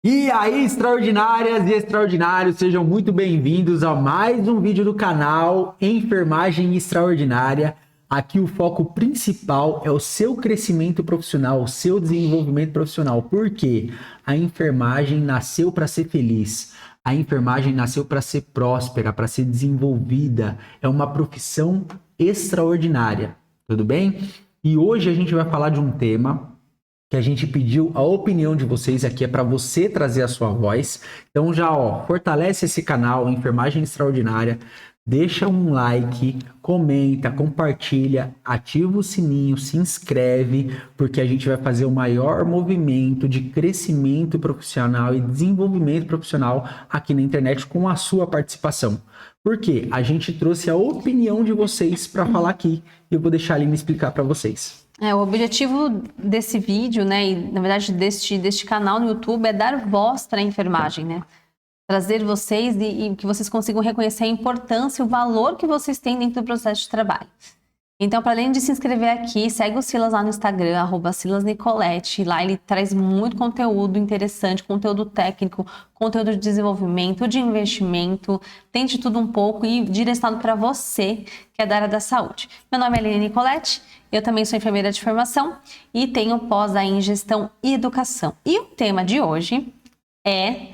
E aí, extraordinárias e extraordinários, sejam muito bem-vindos a mais um vídeo do canal Enfermagem Extraordinária. Aqui o foco principal é o seu crescimento profissional, o seu desenvolvimento profissional. Por quê? A enfermagem nasceu para ser feliz. A enfermagem nasceu para ser próspera, para ser desenvolvida. É uma profissão extraordinária, tudo bem? E hoje a gente vai falar de um tema que a gente pediu a opinião de vocês aqui, é para você trazer a sua voz. Então já, fortalece esse canal, Enfermagem Extraordinária, deixa um like, comenta, compartilha, ativa o sininho, se inscreve, porque a gente vai fazer o maior movimento de crescimento profissional e desenvolvimento profissional aqui na internet com a sua participação. Porque a gente trouxe a opinião de vocês para falar aqui e eu vou deixar a Aline explicar para vocês. O objetivo desse vídeo, né, e na verdade deste canal no YouTube é dar voz para a enfermagem, né? Trazer vocês e que vocês consigam reconhecer a importância e o valor que vocês têm dentro do processo de trabalho. Então, para além de se inscrever aqui, segue o Silas lá no Instagram, @SilasNicolete. Lá ele traz muito conteúdo interessante, conteúdo técnico, conteúdo de desenvolvimento, de investimento, tem de tudo um pouco e direcionado para você, que é da área da saúde. Meu nome é Aline Nicolete, eu também sou enfermeira de formação e tenho pós em gestão e educação. E o tema de hoje é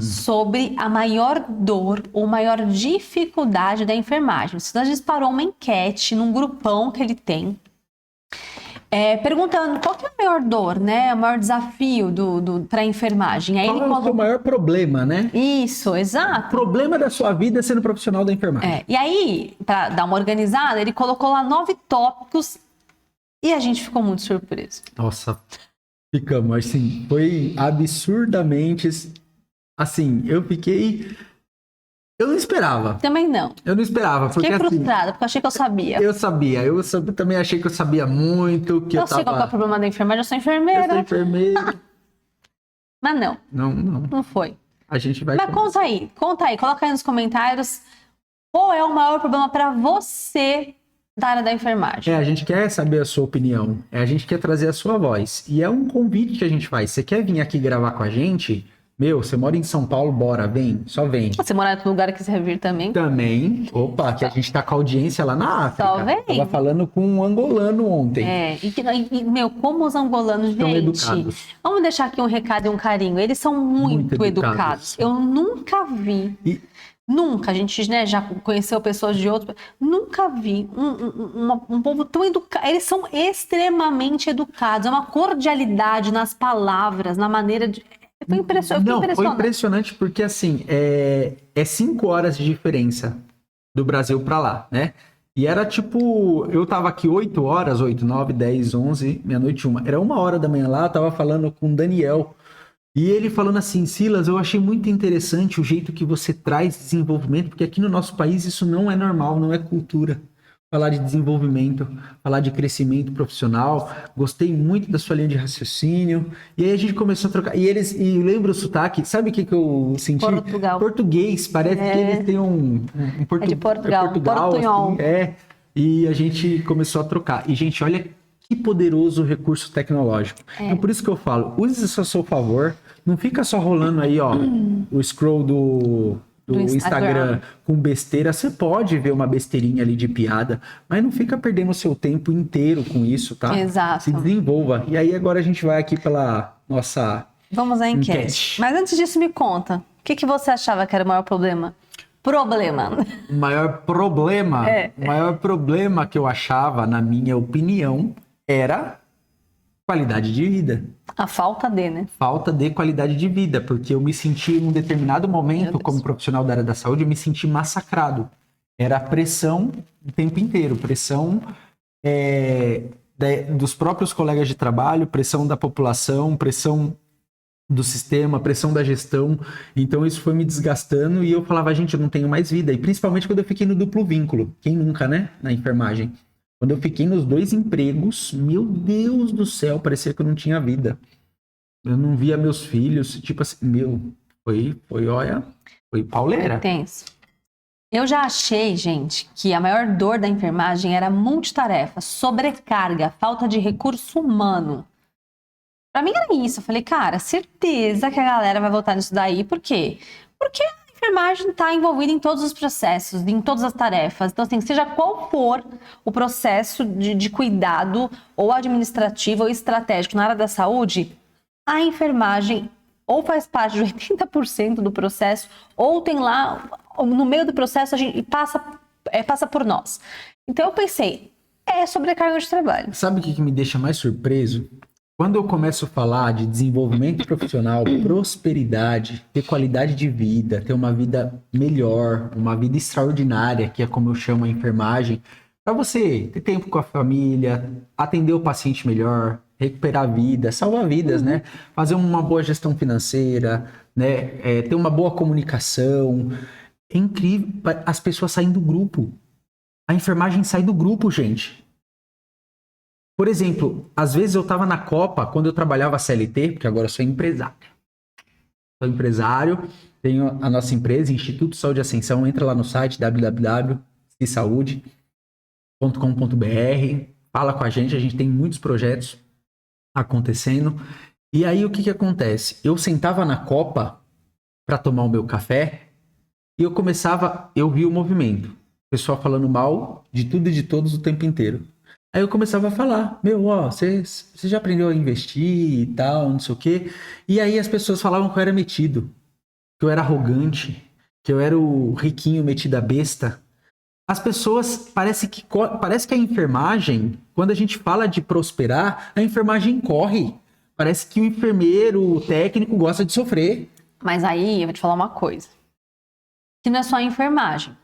sobre a maior dor ou maior dificuldade da enfermagem. O Silas disparou uma enquete num grupão que ele tem, perguntando qual que é a maior dor, né? O maior desafio para a enfermagem. Aí Qual é o seu maior problema, né? Isso, exato. O problema da sua vida é sendo profissional da enfermagem. E aí, para dar uma organizada, ele colocou lá 9 tópicos e a gente ficou muito surpreso. Nossa, ficamos, assim, foi absurdamente, assim, eu não esperava. Também não. Eu não esperava, porque Fiquei frustrada, assim, porque eu achei que eu sabia. eu também achei que eu sabia muito, que Eu sei qual que é o problema da enfermagem, eu sou enfermeira. Eu sou enfermeiro. Mas não. Não. Não foi. A gente vai... Mas conta aí, coloca aí nos comentários qual é o maior problema para você da área da enfermagem. A gente quer saber a sua opinião, a gente quer trazer a sua voz. E é um convite que a gente faz. Você quer vir aqui gravar com a gente? Você mora em São Paulo, bora, vem, só vem. Você morar em outro lugar e quiser vir também? Também. Opa, que a gente tá com a audiência lá na África. Só vem. Tava falando com um angolano ontem. Como os angolanos, são gente, educados. Vamos deixar aqui um recado e um carinho. Eles são muito educados. Eu nunca vi. Nunca, a gente, né, já conheceu pessoas de outros, nunca vi um povo tão educado. Eles são extremamente educados, é uma cordialidade nas palavras, na maneira de... Foi impressionante. Foi impressionante porque, assim, é 5 horas de diferença do Brasil pra lá, né? E era tipo, eu tava aqui 8 horas, 8, 9, 10, 11, meia-noite, 1. Era 1 hora da manhã lá, eu tava falando com o Daniel. E ele falando assim, Silas, eu achei muito interessante o jeito que você traz desenvolvimento, porque aqui no nosso país isso não é normal, não é cultura. Falar de desenvolvimento, falar de crescimento profissional. Gostei muito da sua linha de raciocínio. E aí a gente começou a trocar. E lembra o sotaque? Sabe o que eu senti? Portugal. Português. Parece que eles têm um É de Portugal. Portunhol. Assim, E a gente começou a trocar. E, gente, olha que poderoso recurso tecnológico. Então, por isso que eu falo, use isso a seu favor. Não fica só rolando aí, o scroll do Instagram com besteira. Você pode ver uma besteirinha ali de piada, mas não fica perdendo o seu tempo inteiro com isso, tá? Exato. Se desenvolva. E aí agora a gente vai aqui pela nossa... Vamos à enquete. Mas antes disso, me conta. O que você achava que era o maior problema? O maior problema que eu achava, na minha opinião, era qualidade de vida. A falta de, né? Falta de qualidade de vida, porque eu me senti, em um determinado momento, como profissional da área da saúde, eu me senti massacrado. Era pressão o tempo inteiro, pressão dos próprios colegas de trabalho, pressão da população, pressão do sistema, pressão da gestão. Então isso foi me desgastando e eu falava, gente, eu não tenho mais vida. E principalmente quando eu fiquei no duplo vínculo. Quem nunca, né? Na enfermagem. Quando eu fiquei nos 2 empregos, meu Deus do céu, parecia que eu não tinha vida. Eu não via meus filhos, tipo assim, foi pauleira. Tenso. Eu já achei, gente, que a maior dor da enfermagem era multitarefa, sobrecarga, falta de recurso humano. Pra mim era isso. Eu falei, cara, certeza que a galera vai voltar nisso daí. Por quê? Porque a enfermagem está envolvida em todos os processos, em todas as tarefas. Então, assim, seja qual for o processo de cuidado, ou administrativo, ou estratégico na área da saúde, a enfermagem ou faz parte de 80% do processo, ou tem lá, no meio do processo, a gente passa por nós. Então, eu pensei, é sobrecarga de trabalho. Sabe o que me deixa mais surpreso? Quando eu começo a falar de desenvolvimento profissional, prosperidade, ter qualidade de vida, ter uma vida melhor, uma vida extraordinária, que é como eu chamo a enfermagem, para você ter tempo com a família, atender o paciente melhor, recuperar a vida, salvar vidas, né? Fazer uma boa gestão financeira, né? Ter uma boa comunicação. É incrível, as pessoas saem do grupo. A enfermagem sai do grupo, gente. Por exemplo, às vezes eu estava na Copa, quando eu trabalhava CLT, porque agora eu sou empresário. Sou empresário, tenho a nossa empresa, Instituto Saúde Ascensão. Entra lá no site www.cisaude.com.br, fala com a gente tem muitos projetos acontecendo. E aí o que acontece? Eu sentava na Copa para tomar o meu café e eu via o movimento. O pessoal falando mal de tudo e de todos o tempo inteiro. Aí eu começava a falar, você já aprendeu a investir e tal, não sei o quê. E aí as pessoas falavam que eu era metido, que eu era arrogante, que eu era o riquinho metido a besta. As pessoas, parece que a enfermagem, quando a gente fala de prosperar, a enfermagem corre. Parece que o enfermeiro, o técnico gosta de sofrer. Mas aí eu vou te falar uma coisa, que não é só a enfermagem.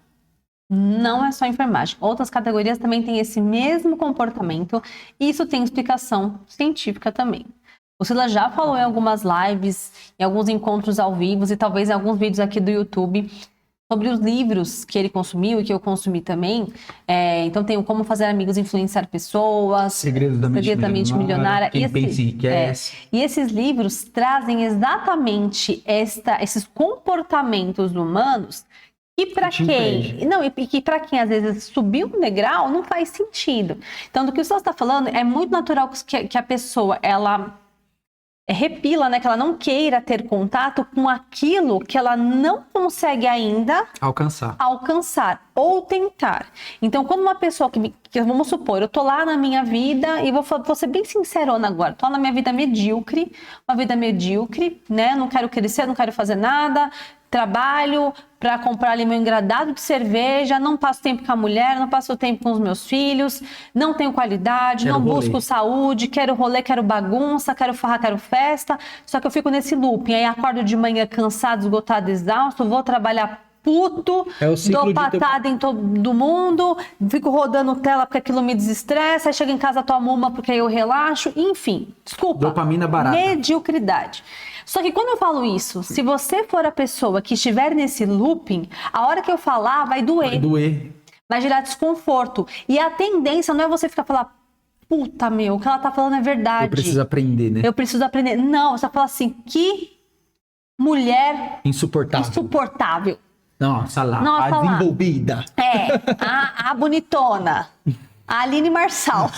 Não é só enfermagem. Outras categorias também têm esse mesmo comportamento e isso tem explicação científica também. O Silas já falou em algumas lives, em alguns encontros ao vivo e talvez em alguns vídeos aqui do YouTube sobre os livros que ele consumiu e que eu consumi também. Então tem o Como Fazer Amigos e Influenciar Pessoas, Segredos da Mente Milionária, Quem Pensa e Enriquece. E esses livros trazem exatamente esses comportamentos humanos e para quem às vezes subiu um degrau não faz sentido. Então, do que o senhor está falando, é muito natural que a pessoa ela repila, né, que ela não queira ter contato com aquilo que ela não consegue ainda alcançar ou tentar. Então, quando uma pessoa vamos supor, eu tô lá na minha vida e vou ser bem sincerona agora, tô lá na minha vida medíocre, uma vida medíocre, né, não quero crescer, não quero fazer nada, trabalho para comprar ali meu engradado de cerveja, não passo tempo com a mulher, não passo tempo com os meus filhos, não tenho qualidade, não busco saúde, quero rolê, quero bagunça, quero farra, quero festa, só que eu fico nesse looping, aí acordo de manhã cansado, esgotado, exausto, vou trabalhar puto, dou patada em todo mundo, fico rodando tela porque aquilo me desestressa, aí chego em casa, tomo uma porque aí eu relaxo, enfim, desculpa, dopamina barata, mediocridade. Só que quando eu falo isso, se você for a pessoa que estiver nesse looping, a hora que eu falar vai doer. Vai gerar desconforto. E a tendência não é você ficar falando, puta meu, o que ela tá falando é verdade. Eu preciso aprender, né? Eu preciso aprender. Não, você fala assim, que mulher insuportável. Nossa lá, a desenvolvida. A bonitona. A Aline Marçal.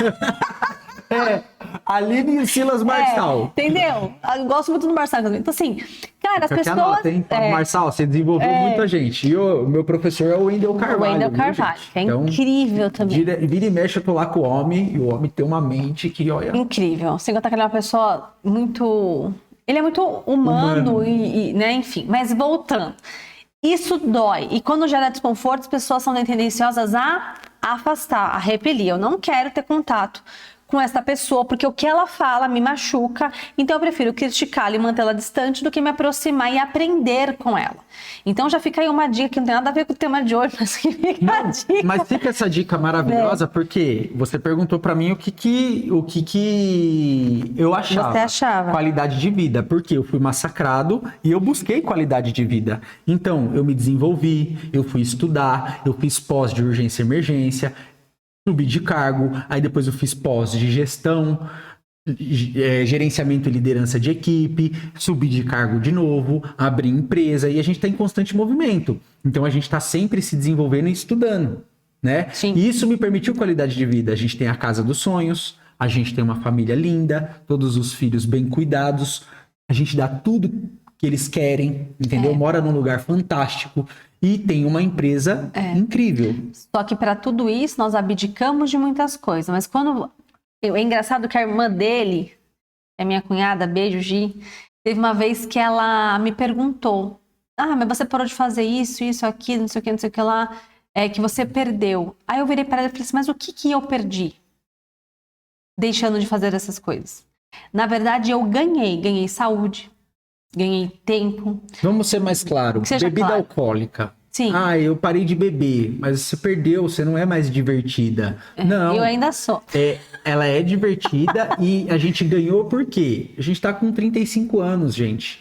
Aline e Silas Marçal. Entendeu? Eu gosto muito do Marçal. Então, assim, cara, as pessoas... Anota, hein? Marçal, você desenvolveu muita gente. E o meu professor é o Wendel Carvalho. O Wendel Carvalho, que é incrível também. Vira e mexe, eu tô lá com o homem, e o homem tem uma mente que, olha... Incrível. Sem contar que ele é uma pessoa muito... Ele é muito humano. E né, enfim. Mas voltando. Isso dói. E quando gera desconforto, as pessoas são tendenciosas a afastar, a repelir. Eu não quero ter contato com essa pessoa, porque o que ela fala me machuca, então eu prefiro criticá-la e mantê-la distante do que me aproximar e aprender com ela. Então já fica aí uma dica que não tem nada a ver com o tema de hoje, mas que fica a dica. Mas fica essa dica maravilhosa, porque você perguntou pra mim o que eu achava. Você achava. Qualidade de vida, porque eu fui massacrado e eu busquei qualidade de vida. Então, eu me desenvolvi, eu fui estudar, eu fiz pós de urgência e emergência, subi de cargo, aí depois eu fiz pós de gestão, gerenciamento e liderança de equipe, subi de cargo de novo, abri empresa e a gente está em constante movimento. Então a gente está sempre se desenvolvendo e estudando, né? Sim. E isso me permitiu qualidade de vida. A gente tem a casa dos sonhos, a gente tem uma família linda, todos os filhos bem cuidados, a gente dá tudo que eles querem, entendeu? Mora num lugar fantástico e tem uma empresa incrível. Só que para tudo isso nós abdicamos de muitas coisas, mas quando... É engraçado que a irmã dele, é minha cunhada, beijo, Gi, teve uma vez que ela me perguntou, mas você parou de fazer isso, aquilo, não sei o que lá, que você perdeu. Aí eu virei para ela e falei assim, mas o que eu perdi? Deixando de fazer essas coisas. Na verdade, eu ganhei saúde, ganhei tempo. Vamos ser mais claro, bebida alcoólica. Sim. Eu parei de beber, mas você perdeu, você não é mais divertida. Não. Eu ainda sou. Ela é divertida e a gente ganhou por quê? A gente tá com 35 anos, gente.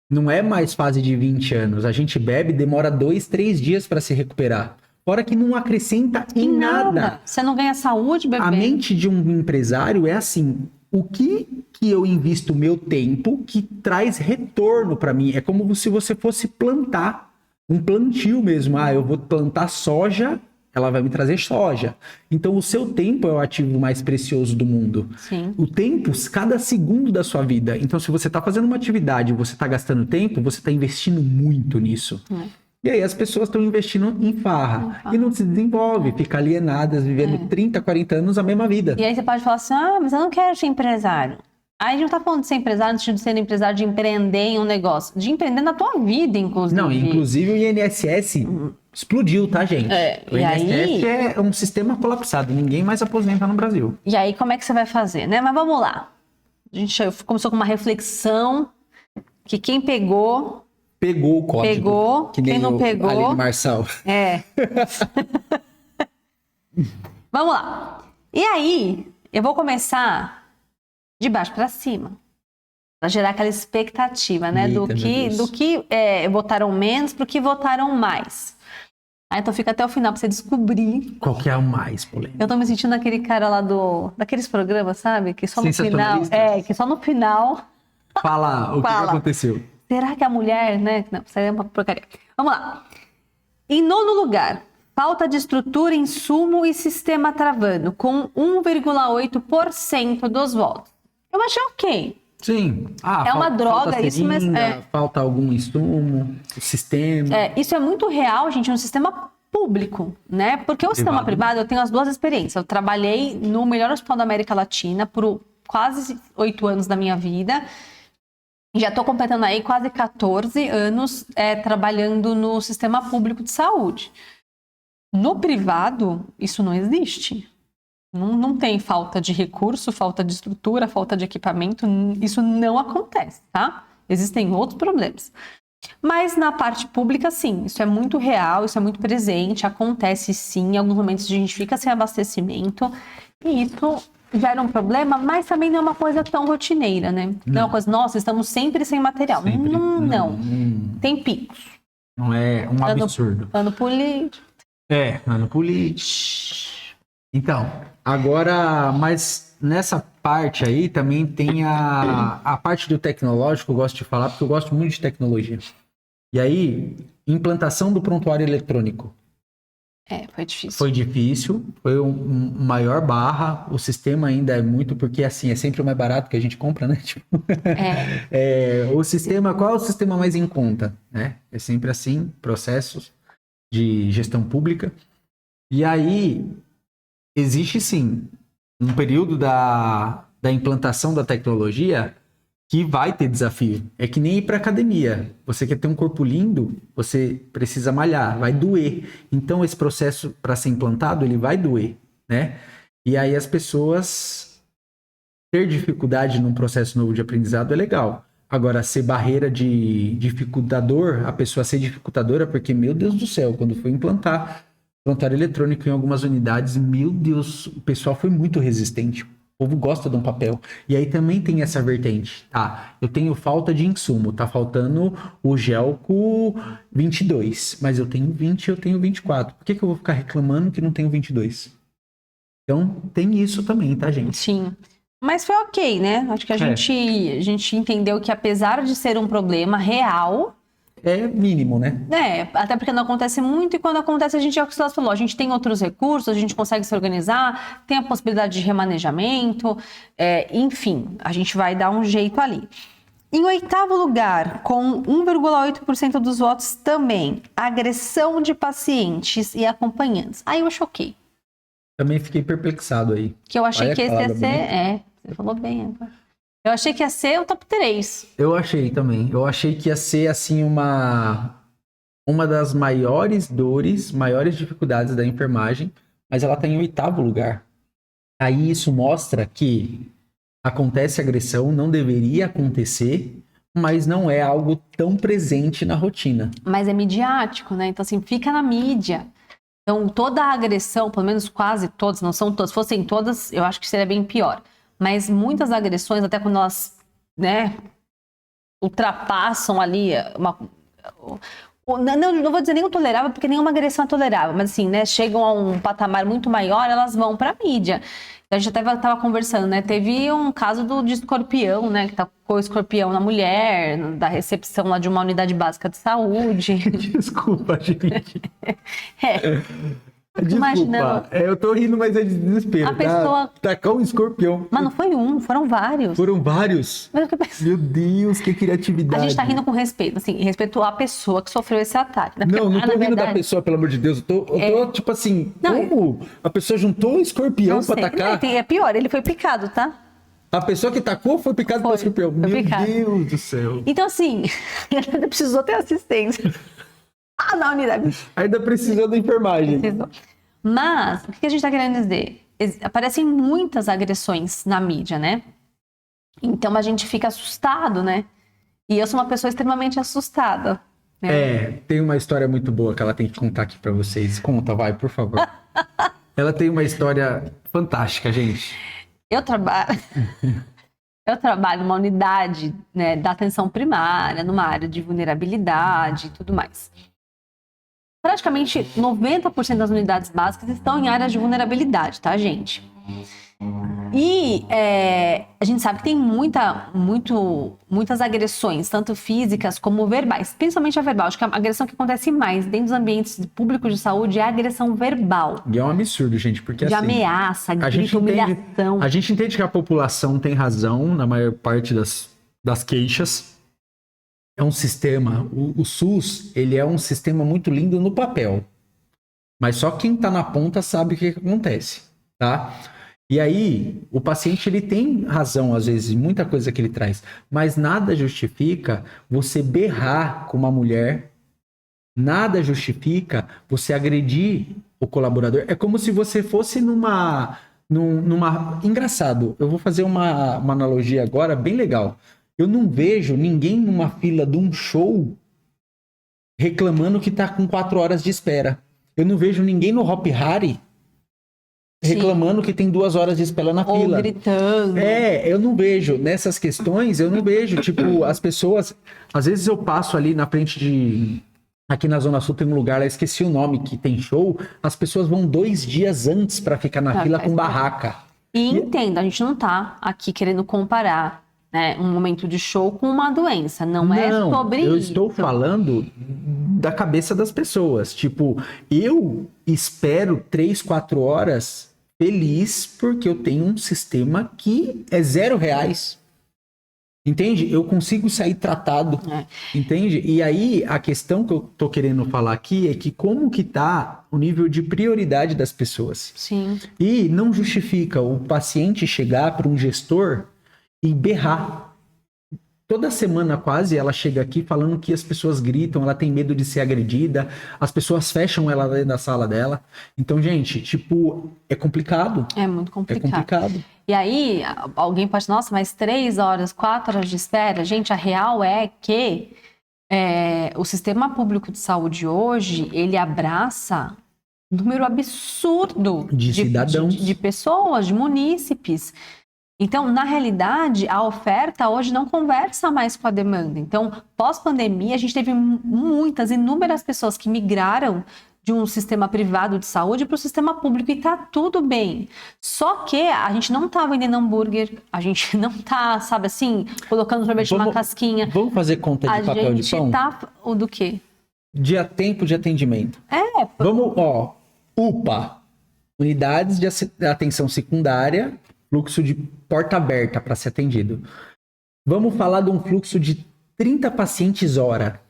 Não é mais fase de 20 anos. A gente bebe, demora 2, 3 dias para se recuperar. Fora que não acrescenta em nada. Você não ganha saúde, bebê. A mente de um empresário é assim, o que eu invisto o meu tempo que traz retorno para mim? É como se você fosse plantar. Um plantio mesmo. Eu vou plantar soja, ela vai me trazer soja. Então, o seu tempo é o ativo mais precioso do mundo. Sim. O tempo, cada segundo da sua vida. Então, se você está fazendo uma atividade e você está gastando tempo, você está investindo muito nisso. E aí, as pessoas estão investindo em farra. E não se desenvolve, fica alienadas, vivendo 30, 40 anos a mesma vida. E aí, você pode falar assim, mas eu não quero ser empresário. Aí a gente não tá falando de ser empresário, de ser empresário, de empreender em um negócio. De empreender na tua vida, inclusive. Não, inclusive o INSS explodiu, tá, gente? O INSS é um sistema colapsado. Ninguém mais aposenta no Brasil. E aí, como é que você vai fazer, né? Mas vamos lá. A gente começou com uma reflexão que quem pegou... Pegou o código. Pegou, que nem quem não pegou... Aline Marçal. Vamos lá. E aí, eu vou começar... de baixo para cima, para gerar aquela expectativa, né? Do que votaram menos para o que votaram mais. Então fica até o final para você descobrir. Qual que é o mais polêmico? Eu tô me sentindo aquele cara lá daqueles programas, sabe? Que só no final. Que só no final. Fala o que aconteceu. Será que a mulher, né? Não, isso aí é uma porcaria. Vamos lá. Em nono lugar, falta de estrutura, insumo e sistema travando, com 1,8% dos votos. Eu achei ok. Sim. Uma droga, falta isso mesmo. Falta algum insumo, sistema. Isso é muito real, gente, no sistema público, né? Porque o sistema privado, eu tenho as duas experiências. Eu trabalhei no melhor hospital da América Latina por quase 8 anos da minha vida. Já estou completando aí quase 14 anos trabalhando no sistema público de saúde. No privado, isso não existe. Não tem falta de recurso, falta de estrutura, falta de equipamento. Isso não acontece, tá? Existem outros problemas. Mas na parte pública, sim. Isso é muito real, isso é muito presente. Acontece, sim. Em alguns momentos a gente fica sem abastecimento. E isso gera um problema, mas também não é uma coisa tão rotineira, né? Não é uma coisa, nossa, estamos sempre sem material. Sempre. Não. Tem picos. Não é um absurdo. Ano político. Ano político. Então, agora, mas nessa parte aí também tem a parte do tecnológico, eu gosto de falar, porque eu gosto muito de tecnologia. E aí, implantação do prontuário eletrônico. Foi difícil. Foi difícil, foi maior barra, o sistema ainda é muito, porque assim, é sempre o mais barato que a gente compra, né? O sistema, qual é o sistema mais em conta, né? É sempre assim, processos de gestão pública. E aí... existe sim um período da implantação da tecnologia que vai ter desafio. É que nem ir para academia. Você quer ter um corpo lindo, você precisa malhar, vai doer. Então esse processo para ser implantado, ele vai doer, né? E aí as pessoas ter dificuldade num processo novo de aprendizado é legal. Agora, ser barreira de dificultador, a pessoa ser dificultadora, porque, meu Deus do céu, quando foi implantar prontuário eletrônico em algumas unidades, meu Deus, o pessoal foi muito resistente. O povo gosta de um papel. E aí também tem essa vertente. Eu tenho falta de insumo, tá faltando o Gelco 22, mas eu tenho 20 e eu tenho 24. Por que eu vou ficar reclamando que não tenho 22? Então, tem isso também, tá, gente? Sim. Mas foi ok, né? Acho que a gente entendeu que apesar de ser um problema real, é mínimo, né? Até porque não acontece muito, e quando acontece, a gente, é o que você falou, a gente tem outros recursos, a gente consegue se organizar, tem a possibilidade de remanejamento, enfim, a gente vai dar um jeito ali. Em 8º lugar, com 1,8% dos votos também, agressão de pacientes e acompanhantes. Aí eu choquei. Também fiquei perplexado aí. Que eu achei que esse ia bonita. ser... Você falou bem agora. Eu achei que ia ser o top 3. Eu achei também. Eu achei que ia ser, assim, uma das maiores dores, maiores dificuldades da enfermagem, mas ela tá em 8º lugar. Aí isso mostra que acontece agressão, não deveria acontecer, mas não é algo tão presente na rotina. Mas é midiático, né? Então, assim, fica na mídia. Então, toda a agressão, pelo menos quase todas, não são todas, se fossem todas, eu acho que seria bem pior. Mas muitas agressões, até quando elas, né, ultrapassam ali não vou dizer nem o tolerável, porque nenhuma agressão é tolerável, mas assim, né, chegam a um patamar muito maior, elas vão para a mídia. A gente até estava conversando, né? Teve um caso de escorpião, né? Que tacou escorpião na mulher, da recepção lá de uma unidade básica de saúde. Desculpa, gente. Desculpa, Imaginando. Eu tô rindo, mas é de desespero. A pessoa... Tacar um escorpião. Mas não foi um, foram vários. Foram vários? Meu Deus, que criatividade. A gente tá rindo com respeito, assim, respeito à pessoa que sofreu esse ataque. Né? Não tô rindo da pessoa, pelo amor de Deus. Eu tô tipo assim, como a pessoa juntou um escorpião pra atacar? É pior, ele foi picado, tá? A pessoa que tacou foi picada pelo escorpião. Meu Deus do céu. Então, assim, ele precisou ter assistência. Na unidade. Ainda precisou da enfermagem. Precisou. Mas, o que a gente tá querendo dizer? Aparecem muitas agressões na mídia, né? Então, a gente fica assustado, né? E eu sou uma pessoa extremamente assustada. Né? Tem uma história muito boa que ela tem que contar aqui pra vocês. Conta, vai, por favor. Ela tem uma história fantástica, gente. Eu trabalho numa unidade, né, da atenção primária, numa área de vulnerabilidade e tudo mais. Praticamente 90% das unidades básicas estão em áreas de vulnerabilidade, tá, gente? E a gente sabe que tem muitas agressões, tanto físicas como verbais, principalmente a verbal. Acho que a agressão que acontece mais dentro dos ambientes públicos de saúde é a agressão verbal. E é um absurdo, gente, porque de assim... ameaça, grito, humilhação. A gente entende que a população tem razão na maior parte das queixas. É um sistema, o SUS, ele é um sistema muito lindo no papel. Mas só quem tá na ponta sabe o que acontece, tá? E aí, o paciente, ele tem razão, às vezes, em muita coisa que ele traz. Mas nada justifica você berrar com uma mulher. Nada justifica você agredir o colaborador. É como se você fosse numa... Engraçado, eu vou fazer uma analogia agora bem legal. Eu não vejo ninguém numa fila de um show reclamando que tá com 4 horas de espera. Eu não vejo ninguém no Hop Hari reclamando que tem 2 horas de espera na fila. Ou gritando. Eu não vejo. Nessas questões, eu não vejo. Tipo, as pessoas... Às vezes eu passo ali na frente de... Aqui na Zona Sul tem um lugar, eu esqueci o nome, que tem show. As pessoas vão 2 dias antes para ficar na fila com barraca. E entenda, a gente não tá aqui querendo comparar, né, um momento de show com uma doença. Não é sobre isso. Eu estou falando da cabeça das pessoas. Tipo, eu espero 3, 4 horas feliz porque eu tenho um sistema que é R$0. Entende? Eu consigo sair tratado. Entende? E aí, a questão que eu tô querendo falar aqui é que como que tá o nível de prioridade das pessoas. Sim. E não justifica o paciente chegar para um gestor e berrar. Toda semana quase ela chega aqui falando que as pessoas gritam, ela tem medo de ser agredida, as pessoas fecham ela dentro da sala dela. Então, gente, tipo, é complicado. É muito complicado. É complicado. E aí, alguém pode, nossa, mas 3 horas, 4 horas de espera? Gente, a real é que o sistema público de saúde hoje, ele abraça um número absurdo de cidadãos, de pessoas, de munícipes. Então, na realidade, a oferta hoje não conversa mais com a demanda. Então, pós-pandemia, a gente teve inúmeras pessoas que migraram de um sistema privado de saúde para o sistema público e tá tudo bem. Só que a gente não tá vendendo hambúrguer, a gente não tá, sabe assim, colocando sorvete numa casquinha. Vamos fazer conta de papel de pão? O do quê? Tempo de atendimento. Vamos, UPA, unidades de atenção secundária, fluxo de porta aberta para ser atendido. Vamos falar de um fluxo de 30 pacientes hora.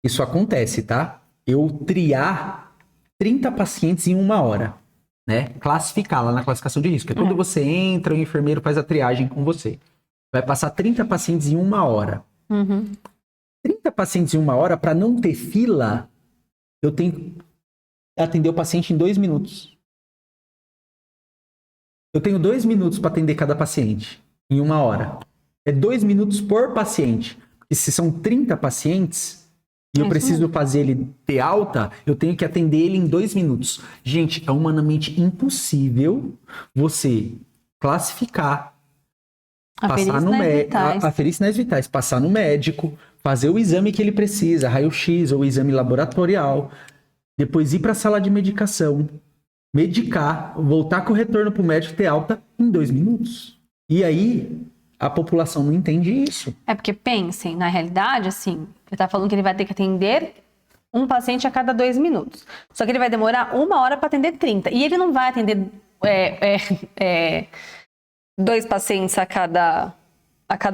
Isso acontece, tá? Eu triar 30 pacientes em 1 hora, né? Classificar lá na classificação de risco. Quando você entra, o enfermeiro faz a triagem com você. Vai passar 30 pacientes em 1 hora. 30 pacientes em 1 hora, para não ter fila, eu tenho que atender o paciente em 2 minutos. Eu tenho 2 minutos para atender cada paciente em 1 hora. É 2 minutos por paciente. E se são 30 pacientes e eu preciso fazer ele ter alta, eu tenho que atender ele em 2 minutos. Gente, é humanamente impossível você classificar, passar no médico, aferir sinais vitais, passar no médico, fazer o exame que ele precisa, raio-x ou exame laboratorial, depois ir para a sala de medicação, medicar, voltar com o retorno para o médico ter alta em 2 minutos. E aí a população não entende isso. É porque pensem, na realidade, assim, ele tá falando que ele vai ter que atender um paciente a cada 2 minutos. Só que ele vai demorar 1 hora para atender 30. E ele não vai atender 2 pacientes a cada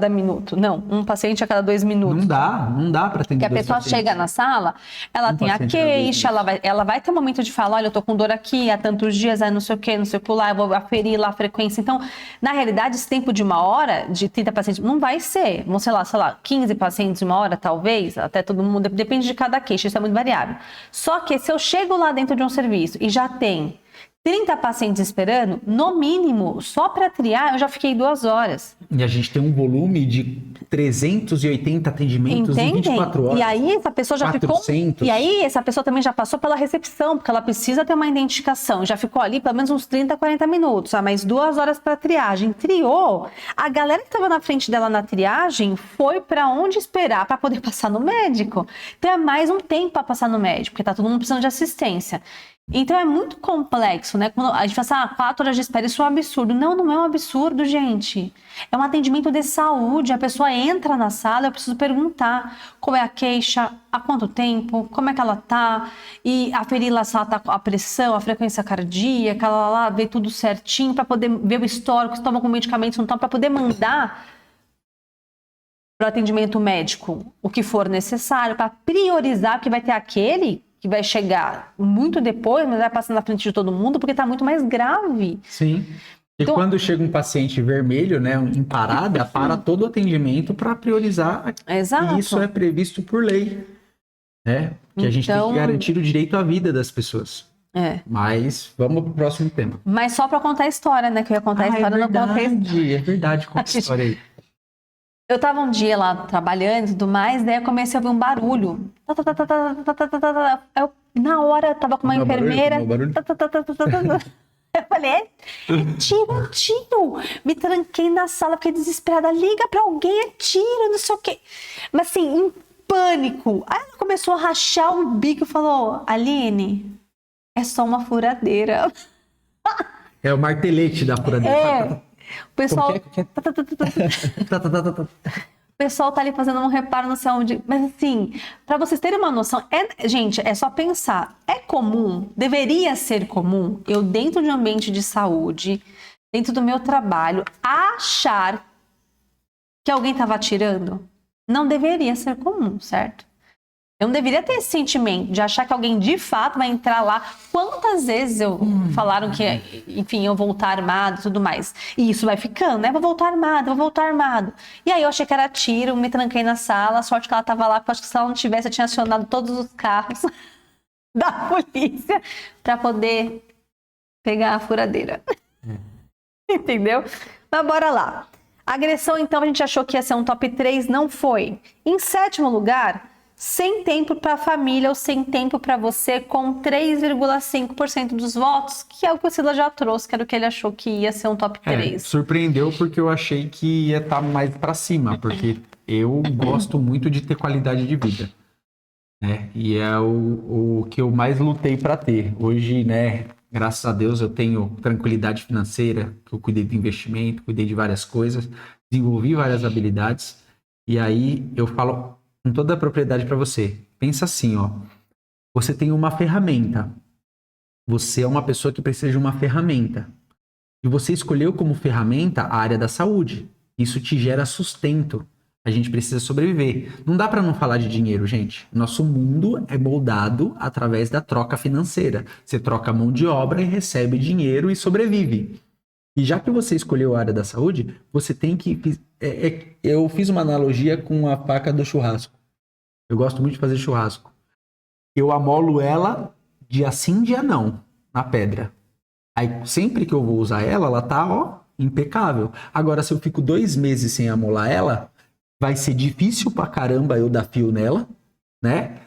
minuto. Não, um paciente a cada 2 minutos. Não dá para atender. Porque a pessoa chega na sala, ela tem a queixa, ela vai ter um momento de falar, olha, eu tô com dor aqui há tantos dias, aí não sei o que, não sei o que lá, eu vou aferir lá a frequência. Então, na realidade, esse tempo de 1 hora, de 30 pacientes, não vai ser. Vão ser lá, sei lá, 15 pacientes em 1 hora, talvez, até todo mundo, depende de cada queixa, isso é muito variável. Só que se eu chego lá dentro de um serviço e já tem 30 pacientes esperando, no mínimo, só para triar, eu já fiquei 2 horas. E a gente tem um volume de 380 atendimentos em 24 horas. E aí essa pessoa já 400. ficou... E aí essa pessoa também já passou pela recepção, porque ela precisa ter uma identificação. Já ficou ali pelo menos uns 30, 40 minutos. Mais 2 horas para triagem. Triou, a galera que estava na frente dela na triagem foi para onde esperar para poder passar no médico. Então é mais um tempo para passar no médico, porque tá todo mundo precisando de assistência. Então é muito complexo, né? Quando a gente fala, 4 horas de espera, isso é um absurdo. Não, não é um absurdo, gente. É um atendimento de saúde. A pessoa entra na sala, eu preciso perguntar qual é a queixa, há quanto tempo, como é que ela tá, e aferir lá se ela tá com a pressão, a frequência cardíaca, ela lá ver tudo certinho, para poder ver o histórico, se toma com medicamentos, se não toma, para poder mandar para o atendimento médico o que for necessário, para priorizar, porque vai ter aquele que vai chegar muito depois, mas vai passar na frente de todo mundo, porque está muito mais grave. Sim. E então, quando chega um paciente vermelho, né, em parada, para todo o atendimento para priorizar. Exato. E isso é previsto por lei, né? Que a gente tem que garantir o direito à vida das pessoas. Mas vamos pro próximo tema. Mas só para contar a história, né? Que eu ia contar a história, não contei. É verdade, conta a história aí. Eu tava um dia lá trabalhando e tudo mais, daí eu comecei a ouvir um barulho. Eu, na hora, eu tava com uma enfermeira. Eu falei, é tiro. Me tranquei na sala, fiquei desesperada. Liga pra alguém, é tiro, não sei o quê. Mas assim, em pânico. Aí ela começou a rachar o bico e falou, Aline, é só uma furadeira. É o martelete da furadeira. O pessoal... O pessoal tá ali fazendo um reparo, não sei onde. Mas assim, para vocês terem uma noção, gente, é só pensar. É comum, deveria ser comum, eu dentro de um ambiente de saúde, dentro do meu trabalho, achar que alguém estava atirando? Não deveria ser comum, certo? Eu não deveria ter esse sentimento de achar que alguém de fato vai entrar lá. Quantas vezes falaram que, enfim, eu vou voltar armado e tudo mais. E isso vai ficando, né? Vou voltar armado. E aí eu achei que era tiro, me tranquei na sala. A sorte que ela tava lá, porque eu acho que se ela não tivesse, eu tinha acionado todos os carros da polícia para poder pegar a furadeira. Entendeu? Mas bora lá. Agressão, então, a gente achou que ia ser um top 3, não foi. Em 7º lugar... Sem tempo para a família ou sem tempo para você, com 3,5% dos votos, que é o que o Sila já trouxe, que era o que ele achou que ia ser um top 3. Surpreendeu porque eu achei que ia estar mais para cima, porque eu gosto muito de ter qualidade de vida. né? E é o que eu mais lutei para ter. Hoje, né, graças a Deus, eu tenho tranquilidade financeira, que eu cuidei do investimento, cuidei de várias coisas, desenvolvi várias habilidades. E aí eu falo com toda a propriedade para você. Pensa assim, ó. Você tem uma ferramenta. Você é uma pessoa que precisa de uma ferramenta. E você escolheu como ferramenta a área da saúde. Isso te gera sustento. A gente precisa sobreviver. Não dá para não falar de dinheiro, gente. Nosso mundo é moldado através da troca financeira. Você troca a mão de obra e recebe dinheiro e sobrevive. E já que você escolheu a área da saúde, você tem que. Eu fiz uma analogia com a faca do churrasco. Eu gosto muito de fazer churrasco. Eu amolo ela dia sim, dia não, na pedra. Aí sempre que eu vou usar ela, ela tá, ó, impecável. Agora, se eu fico 2 meses sem amolar ela, vai ser difícil pra caramba eu dar fio nela, né?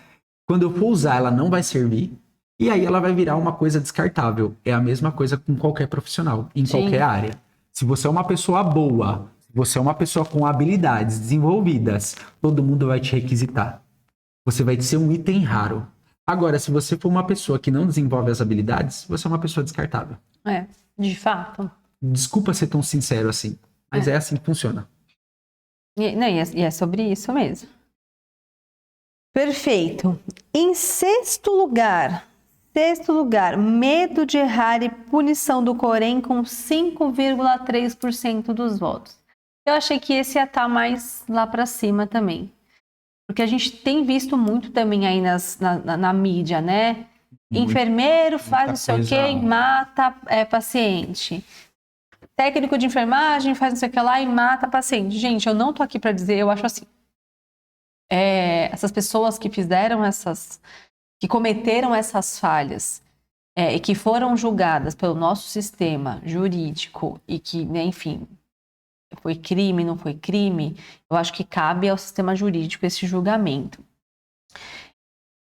Quando eu for usar, ela não vai servir. E aí ela vai virar uma coisa descartável. É a mesma coisa com qualquer profissional, em Sim. qualquer área. Se você é uma pessoa boa, se você é uma pessoa com habilidades desenvolvidas, todo mundo vai te requisitar. Você vai ser um item raro. Agora, se você for uma pessoa que não desenvolve as habilidades, você é uma pessoa descartável. É, de fato. Desculpa ser tão sincero assim, mas é assim que funciona. E é sobre isso mesmo. Perfeito. Em sexto lugar, medo de errar e punição do Corém com 5,3% dos votos. Eu achei que esse ia estar mais lá para cima também. Porque a gente tem visto muito também aí na mídia, né? Enfermeiro faz não sei o quê e mata paciente. Técnico de enfermagem faz não sei o que lá e mata paciente. Gente, eu não tô aqui para dizer, eu acho assim. Essas pessoas que que cometeram essas falhas e que foram julgadas pelo nosso sistema jurídico e que, né, enfim, foi crime, não foi crime, eu acho que cabe ao sistema jurídico esse julgamento.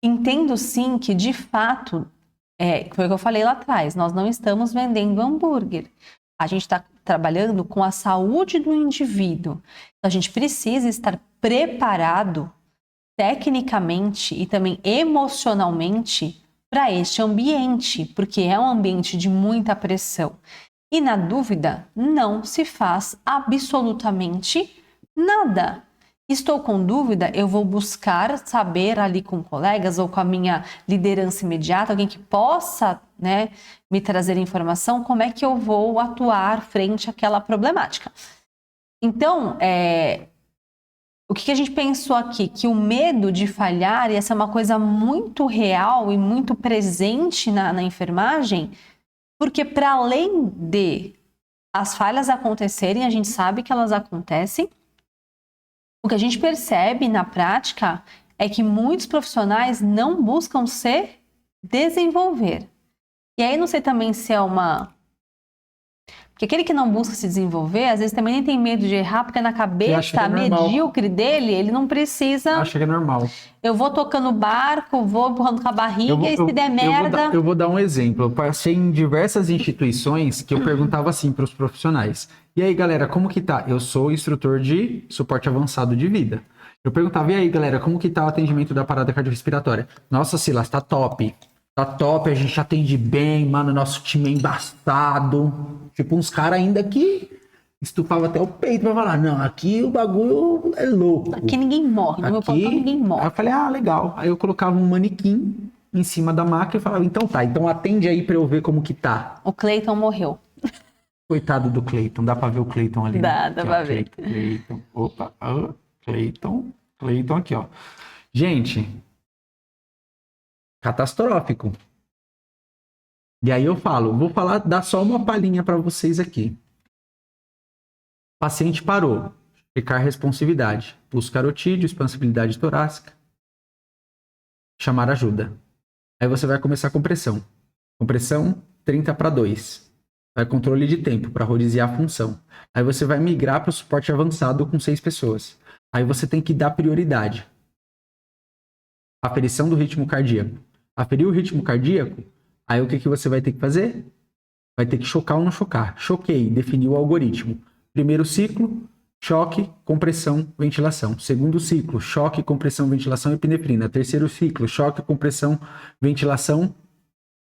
Entendo sim que, de fato, foi o que eu falei lá atrás, nós não estamos vendendo hambúrguer. A gente está trabalhando com a saúde do indivíduo. Então, a gente precisa estar preparado tecnicamente e também emocionalmente para este ambiente, porque é um ambiente de muita pressão. E na dúvida, não se faz absolutamente nada. Estou com dúvida, eu vou buscar saber ali com colegas ou com a minha liderança imediata, alguém que possa, né, me trazer informação, como é que eu vou atuar frente àquela problemática. Então, o que a gente pensou aqui? Que o medo de falhar, e essa é uma coisa muito real e muito presente na enfermagem, porque para além de as falhas acontecerem, a gente sabe que elas acontecem, o que a gente percebe na prática é que muitos profissionais não buscam se desenvolver. E aí não sei também se é porque aquele que não busca se desenvolver, às vezes também nem tem medo de errar, porque na cabeça medíocre dele, ele não precisa... Acha que é normal. Eu vou tocando o barco, vou empurrando com a barriga e se der merda... Eu vou dar um exemplo. Eu passei em diversas instituições que eu perguntava assim para os profissionais. E aí, galera, como que tá? Eu sou instrutor de suporte avançado de vida. Eu perguntava, e aí, galera, como que tá o atendimento da parada cardiorrespiratória? Nossa, Silas, tá top. Tá top, a gente atende bem, mano, nosso time é embaçado. Tipo, uns caras ainda que estufavam até o peito pra falar, não, aqui o bagulho é louco. Aqui ninguém morre, no meu plantão ninguém morre. Aí eu falei, legal. Aí eu colocava um manequim em cima da maca e falava, então tá, então atende aí pra eu ver como que tá. O Cleiton morreu. Coitado do Cleiton, dá pra ver o Cleiton ali. Dá pra ver. Cleiton, opa, Cleiton aqui, ó. Gente, catastrófico. E aí eu vou dar só uma palhinha para vocês aqui. Paciente parou, checar responsividade, pulso carotídeo, expansibilidade torácica, chamar ajuda. Aí você vai começar com pressão. Compressão 30/2. Vai controle de tempo para rodiziar a função. Aí você vai migrar para o suporte avançado com 6 pessoas. Aí você tem que dar prioridade. Aferição do ritmo cardíaco. Aferir o ritmo cardíaco, aí o que você vai ter que fazer? Vai ter que chocar ou não chocar. Choquei, definiu o algoritmo. Primeiro ciclo, choque, compressão, ventilação. Segundo ciclo, choque, compressão, ventilação, epinefrina. Terceiro ciclo, choque, compressão, ventilação,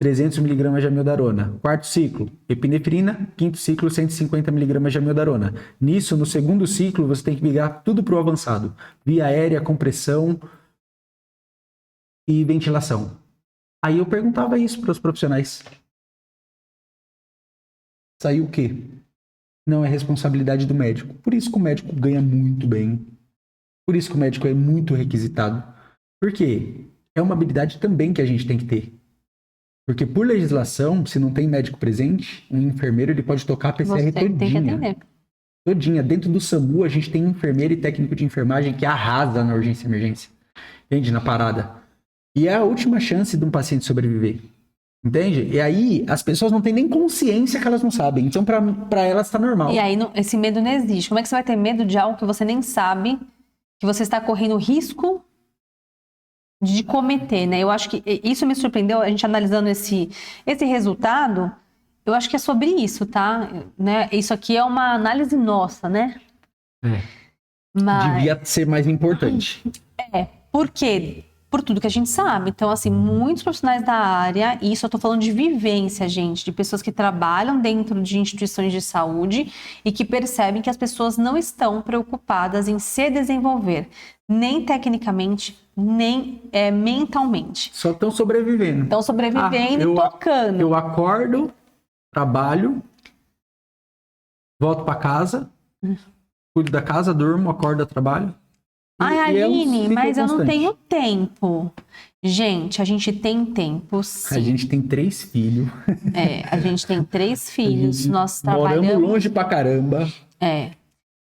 300 mg de amiodarona. Quarto ciclo, epinefrina. Quinto ciclo, 150 mg de amiodarona. Nisso, no segundo ciclo, você tem que ligar tudo para o avançado. Via aérea, compressão e ventilação. Aí eu perguntava isso para os profissionais. Saiu o quê? Não é responsabilidade do médico. Por isso que o médico ganha muito bem. Por isso que o médico é muito requisitado. Por quê? É uma habilidade também que a gente tem que ter. Porque por legislação, se não tem médico presente, um enfermeiro ele pode tocar a PCR Você tem que todinha. atender. Todinha. Dentro do SAMU, a gente tem enfermeiro e técnico de enfermagem que arrasa na urgência e emergência. Entende? Na parada. E é a última chance de um paciente sobreviver. Entende? E aí, as pessoas não têm nem consciência que elas não sabem. Então, pra elas, tá normal. E aí, esse medo não existe. Como é que você vai ter medo de algo que você nem sabe, que você está correndo risco de cometer, né? Eu acho que isso me surpreendeu, a gente analisando esse resultado, eu acho que é sobre isso, tá? Né? Isso aqui é uma análise nossa, né? Mas, devia ser mais importante. por quê? Por tudo que a gente sabe. Então, assim, muitos profissionais da área, e isso eu tô falando de vivência, gente, de pessoas que trabalham dentro de instituições de saúde e que percebem que as pessoas não estão preocupadas em se desenvolver, nem tecnicamente, nem mentalmente. Só estão sobrevivendo. Estão sobrevivendo e tocando. Eu acordo, trabalho, volto para casa, cuido da casa, durmo, acordo, trabalho. Ai, Aline, mas eu não constante. tenho tempo. Gente, a gente tem tempo, sim. A gente tem 3 filhos. A gente tem 3 filhos, nós trabalhamos... Moramos longe pra caramba.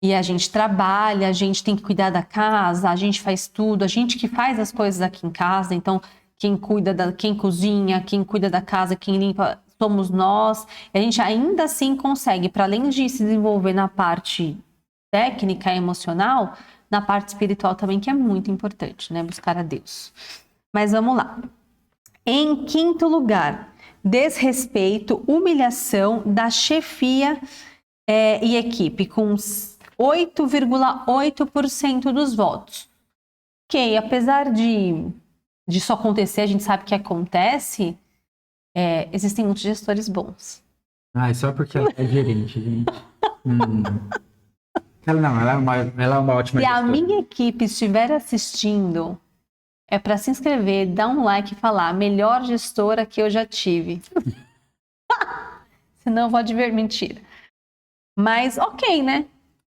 E a gente trabalha, a gente tem que cuidar da casa, a gente faz tudo, a gente que faz as coisas aqui em casa, então quem quem cozinha, quem cuida da casa, quem limpa, somos nós. E a gente ainda assim consegue, para além de se desenvolver na parte técnica e emocional, na parte espiritual também, que é muito importante, né? Buscar a Deus. Mas vamos lá. Em quinto lugar, desrespeito, humilhação da chefia e equipe, com 8,8% dos votos. Ok, apesar de isso acontecer, a gente sabe que acontece, existem muitos gestores bons. Ah, só porque ela é gerente, gente. Ela é uma ótima Se gestora. a minha equipe estiver assistindo, é para se inscrever, dar um like e falar melhor gestora que eu já tive. Senão eu vou advertir, mentira. Mas ok, né?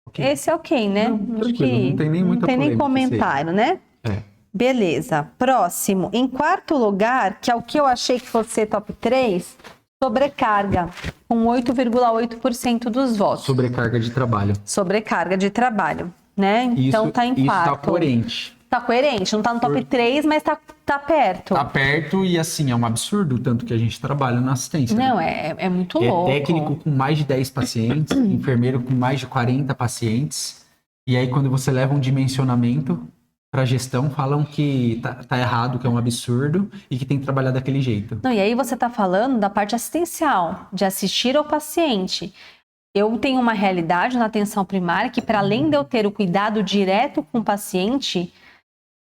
Okay. Esse é ok, né? Não, acho que não tem nem muita não tem nem polêmica, comentário, né? Beleza. Próximo. Em quarto lugar, que é o que eu achei que fosse ser top 3, sobrecarga, com 8,8% dos votos. Sobrecarga de trabalho. Sobrecarga de trabalho, né? Então isso, tá em quarto. Isso tá coerente. Tá coerente, não tá no top 3, mas tá perto. Tá perto e assim, é um absurdo o tanto que a gente trabalha na assistência. Não, né? é muito louco. Técnico com mais de 10 pacientes, enfermeiro com mais de 40 pacientes. E aí quando você leva um dimensionamento para gestão, falam que tá errado, que é um absurdo e que tem que trabalhar daquele jeito. Não, e aí você tá falando da parte assistencial, de assistir ao paciente. Eu tenho uma realidade na atenção primária que, para além de eu ter o cuidado direto com o paciente,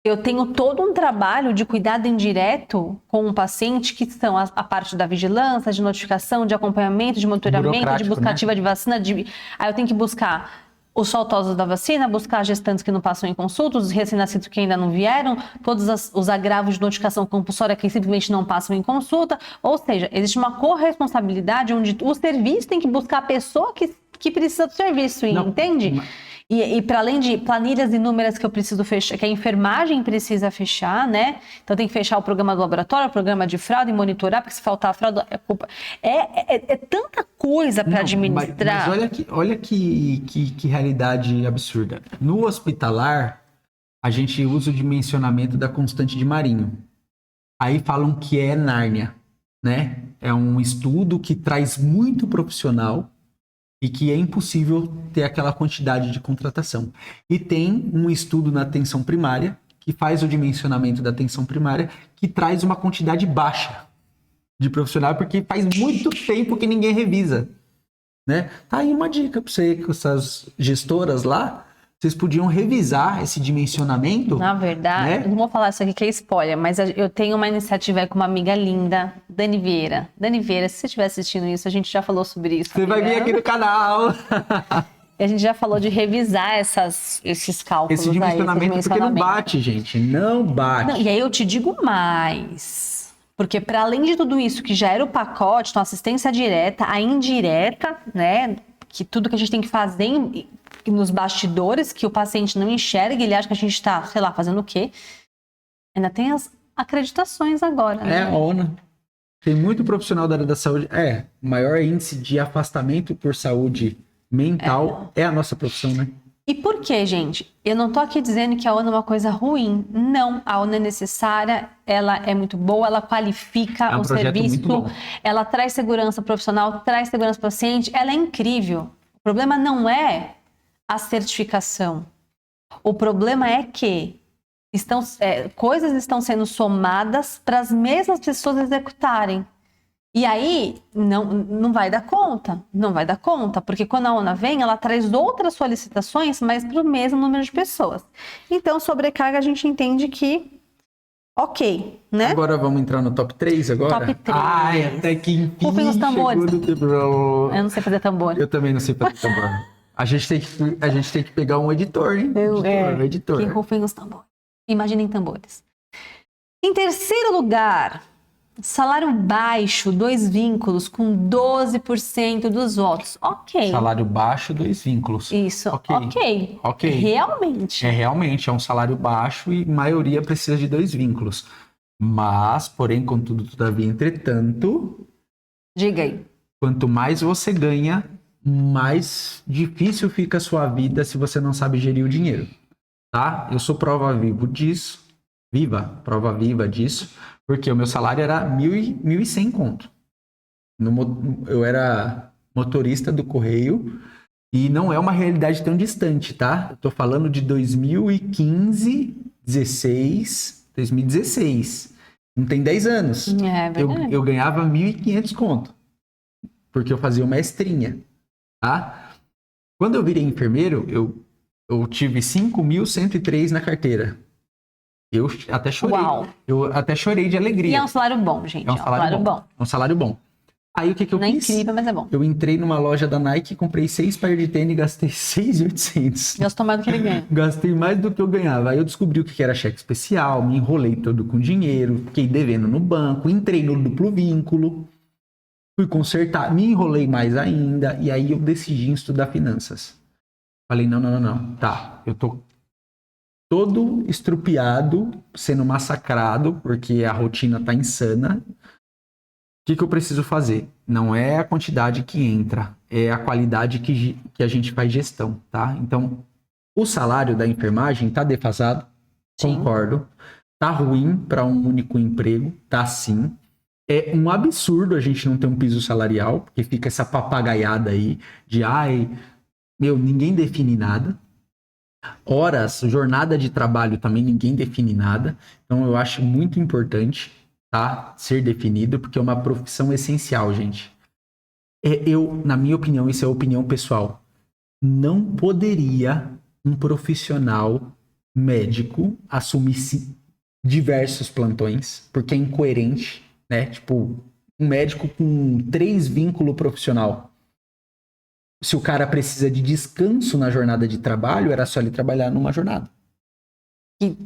eu tenho todo um trabalho de cuidado indireto com o paciente, que são a parte da vigilância, de notificação, de acompanhamento, de monitoramento, de busca ativa de vacina. Aí eu tenho que buscar os faltosos da vacina, buscar as gestantes que não passam em consulta, os recém-nascidos que ainda não vieram, todos os agravos de notificação compulsória que simplesmente não passam em consulta. Ou seja, existe uma corresponsabilidade onde o serviço tem que buscar a pessoa que precisa do serviço, entende? E para além de planilhas inúmeras que eu preciso fechar, que a enfermagem precisa fechar, né? Então tem que fechar o programa do laboratório, o programa de fraude e monitorar, porque se faltar a fraude é culpa. É tanta coisa para administrar. Mas olha que realidade absurda. No hospitalar, a gente usa o dimensionamento da constante de Marinho. Aí falam que é Nárnia, né? É um estudo que traz muito profissional e que é impossível ter aquela quantidade de contratação. E tem um estudo na atenção primária, que faz o dimensionamento da atenção primária, que traz uma quantidade baixa de profissional, porque faz muito tempo que ninguém revisa. né? Tá aí uma dica para você, com essas gestoras lá, vocês podiam revisar esse dimensionamento. Na verdade, né? eu não vou falar isso aqui que é spoiler, mas eu tenho uma iniciativa aí com uma amiga linda, Dani Vieira. Dani Vieira, se você estiver assistindo isso, a gente já falou sobre isso. Você vai vir aqui no canal. E a gente já falou de revisar esses cálculos. Esse dimensionamento, porque não bate, gente. Não bate. Não, e aí eu te digo mais. Porque para além de tudo isso que já era o pacote, então assistência direta, a indireta, né? Que tudo que a gente tem que fazer nos bastidores, que o paciente não enxerga, ele acha que a gente está, sei lá, fazendo o quê? Ainda tem as acreditações agora, né? É, a ONU. Tem muito profissional da área da saúde. O maior índice de afastamento por saúde mental é a nossa profissão, né? E por quê, gente? Eu não tô aqui dizendo que a ONU é uma coisa ruim. Não, a ONU é necessária, ela é muito boa, ela qualifica o serviço, ela traz segurança profissional, traz segurança para o paciente, ela é incrível. O problema não é a certificação. O problema é que coisas estão sendo somadas para as mesmas pessoas executarem. E aí, não vai dar conta. Não vai dar conta, porque quando a ONU vem, ela traz outras solicitações, mas para o mesmo número de pessoas. Então, sobrecarga, a gente entende que, ok, né? Agora vamos entrar no top 3 agora? Top 3. Ai, até que enfim Rufem os tambores. Eu não sei fazer tambor. Eu também não sei fazer tambor. A gente tem que pegar um editor, hein? Editor. Que rufem os tambores. Imaginem tambores. Em terceiro lugar... Salário baixo, 2 vínculos, com 12% dos votos. Ok. Salário baixo, 2 vínculos. Isso, ok. Realmente. Realmente, é um salário baixo e a maioria precisa de 2 vínculos. Mas, porém, contudo, todavia, entretanto... Diga aí. Quanto mais você ganha, mais difícil fica a sua vida se você não sabe gerir o dinheiro. Tá? Eu sou prova viva disso. Prova viva disso. Porque o meu salário era 1.100 conto. Eu era motorista do correio e não é uma realidade tão distante, tá? Eu tô falando de 2015, 2016. Não tem 10 anos. É verdade. Eu ganhava 1.500 conto. Porque eu fazia uma mestrinha, tá? Quando eu virei enfermeiro, eu tive 5.103 na carteira. Eu até chorei. Uau. Eu até chorei de alegria. E é um salário bom, gente. É um salário bom. É um salário bom. Aí o que eu fiz? Não é incrível, mas é bom. Eu entrei numa loja da Nike, comprei 6 pares de tênis e gastei 6.800. Gastou mais do que ele ganha. Gastei mais do que eu ganhava. Aí eu descobri o que era cheque especial, me enrolei todo com dinheiro, fiquei devendo no banco, entrei no duplo vínculo, fui consertar, me enrolei mais ainda, e aí eu decidi estudar finanças. Falei, não. Tá, eu tô todo estrupiado, sendo massacrado, porque a rotina tá insana. O que eu preciso fazer? Não é a quantidade que entra, é a qualidade que a gente faz gestão, tá? Então, o salário da enfermagem tá defasado, sim. Concordo. Tá ruim para um único emprego, tá sim. É um absurdo a gente não ter um piso salarial, porque fica essa papagaiada aí de, ninguém define nada. Horas, jornada de trabalho também ninguém define nada. Então eu acho muito importante, tá, ser definido, porque é uma profissão essencial, gente. Na minha opinião, isso é opinião pessoal, não poderia um profissional médico assumir diversos plantões, porque é incoerente, né? Tipo, um médico com 3 vínculos profissional. Se o cara precisa de descanso na jornada de trabalho, era só ele trabalhar numa jornada.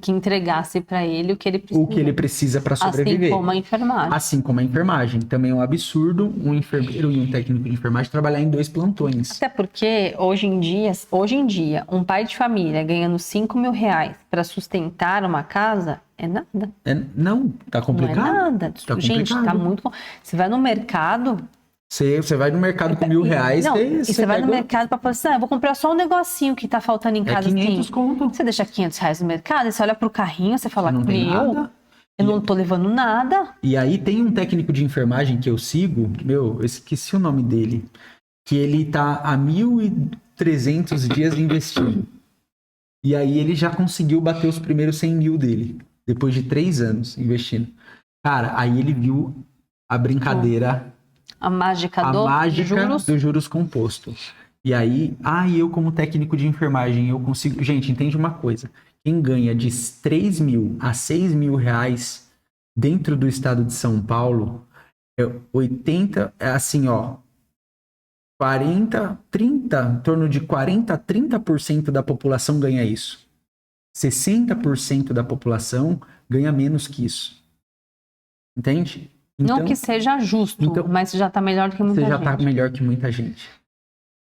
Que entregasse para ele o que ele precisa. O que ele precisa para sobreviver. Assim como a enfermagem. Assim como a enfermagem. Também é um absurdo um enfermeiro e um técnico de enfermagem trabalhar em 2 plantões. Até porque, hoje em dia, um pai de família ganhando R$5.000 para sustentar uma casa é nada. Não, tá complicado. Não é nada. Tá gente, complicado. Tá muito... Você vai no mercado... Você vai no mercado com R$1.000... Não, e você vai no mercado para falar assim, eu vou comprar só um negocinho que tá faltando em casa. 500 conto. Você deixa R$500 no mercado, e você olha pro carrinho, você fala, eu não tô levando nada. E aí tem um técnico de enfermagem que eu sigo, eu esqueci o nome dele, que ele tá há 1.300 dias investindo. E aí ele já conseguiu bater os primeiros 100 mil dele, depois de 3 anos investindo. Cara, aí ele viu a brincadeira... A mágica A do mágica juros. do juros composto. E aí, eu como técnico de enfermagem, eu consigo... Gente, entende uma coisa. Quem ganha de 3 mil a 6 mil reais dentro do estado de São Paulo, é 80, é assim, ó, 40, 30, em torno de 40 a 30% da população ganha isso. 60% da população ganha menos que isso. Entende? Não que seja justo, mas já está melhor do que muita gente. Você já está melhor que muita gente.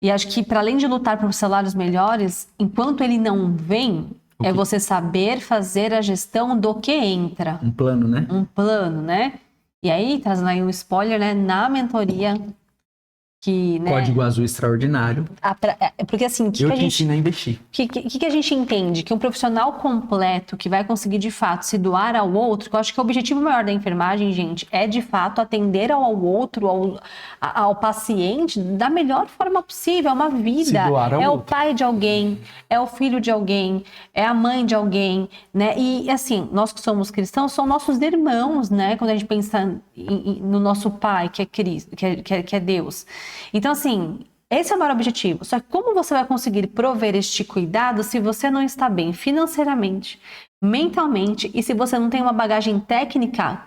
E acho que, para além de lutar por salários melhores, enquanto ele não vem, é você saber fazer a gestão do que entra. Um plano, né? Um plano, né? E aí, trazendo aí um spoiler, né? Na mentoria, que, né, Código Azul Extraordinário. Porque assim, eu te ensino a investir. O que a gente entende? Que um profissional completo que vai conseguir de fato se doar ao outro, que eu acho que o objetivo maior da enfermagem, gente, é de fato atender ao outro, ao paciente da melhor forma possível, é uma vida. Se doar ao é outro. O pai de alguém, é o filho de alguém, é a mãe de alguém, né? E assim, nós que somos cristãos, são nossos irmãos, né? Quando a gente pensa no nosso pai, que é Cristo, que é Deus. Então, assim, esse é o maior objetivo. Só que como você vai conseguir prover este cuidado se você não está bem financeiramente, mentalmente e se você não tem uma bagagem técnica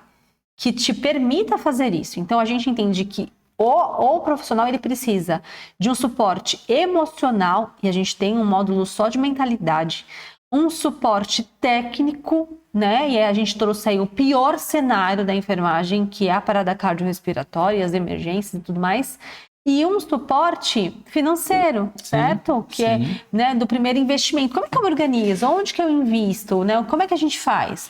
que te permita fazer isso? Então, a gente entende que o profissional ele precisa de um suporte emocional, e a gente tem um módulo só de mentalidade, um suporte técnico, né? E a gente trouxe aí o pior cenário da enfermagem, que é a parada cardiorrespiratória, as emergências e tudo mais. E um suporte financeiro, certo? Que é, né, do primeiro investimento. Como é que eu me organizo? Onde que eu invisto? Né? Como é que a gente faz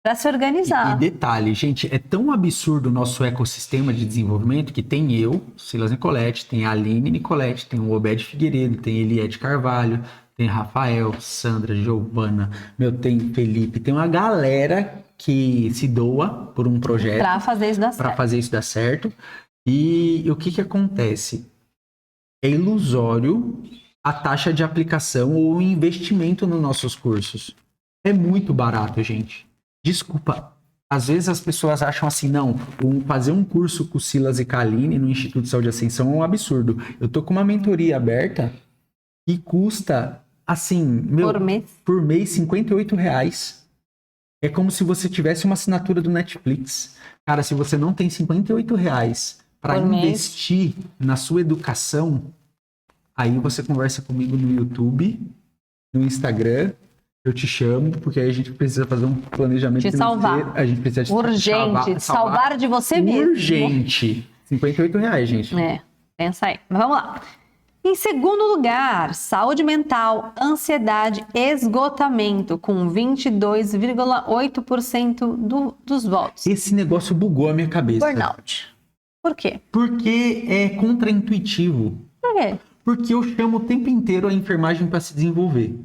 para se organizar? E detalhe, gente, é tão absurdo o nosso ecossistema de desenvolvimento que tem eu, Silas Nicoletti, tem a Aline Nicoletti, tem o Obed Figueiredo, tem Eliette Carvalho, tem Rafael, Sandra, Giovana, tem Felipe, tem uma galera que se doa por um projeto para fazer isso dar certo. E o que acontece? É ilusório a taxa de aplicação ou investimento nos nossos cursos. É muito barato, gente. Desculpa. Às vezes as pessoas acham assim, não, fazer um curso com o Silas e Kaline no Instituto de Saúde e Ascensão é um absurdo. Eu tô com uma mentoria aberta e custa, assim, por mês R$58. É como se você tivesse uma assinatura do Netflix. Cara, se você não tem R$58 para investir na sua educação, aí você conversa comigo no YouTube, no Instagram, eu te chamo, porque aí a gente precisa fazer um planejamento financeiro. A gente precisa urgente, salvar de você mesmo. Urgente. R$58, gente. Pensa aí. Mas vamos lá. Em segundo lugar, saúde mental, ansiedade, esgotamento, com 22,8% dos votos. Esse negócio bugou a minha cabeça. Burnout. Por quê? Porque é contraintuitivo. Por quê? Porque eu chamo o tempo inteiro a enfermagem para se desenvolver.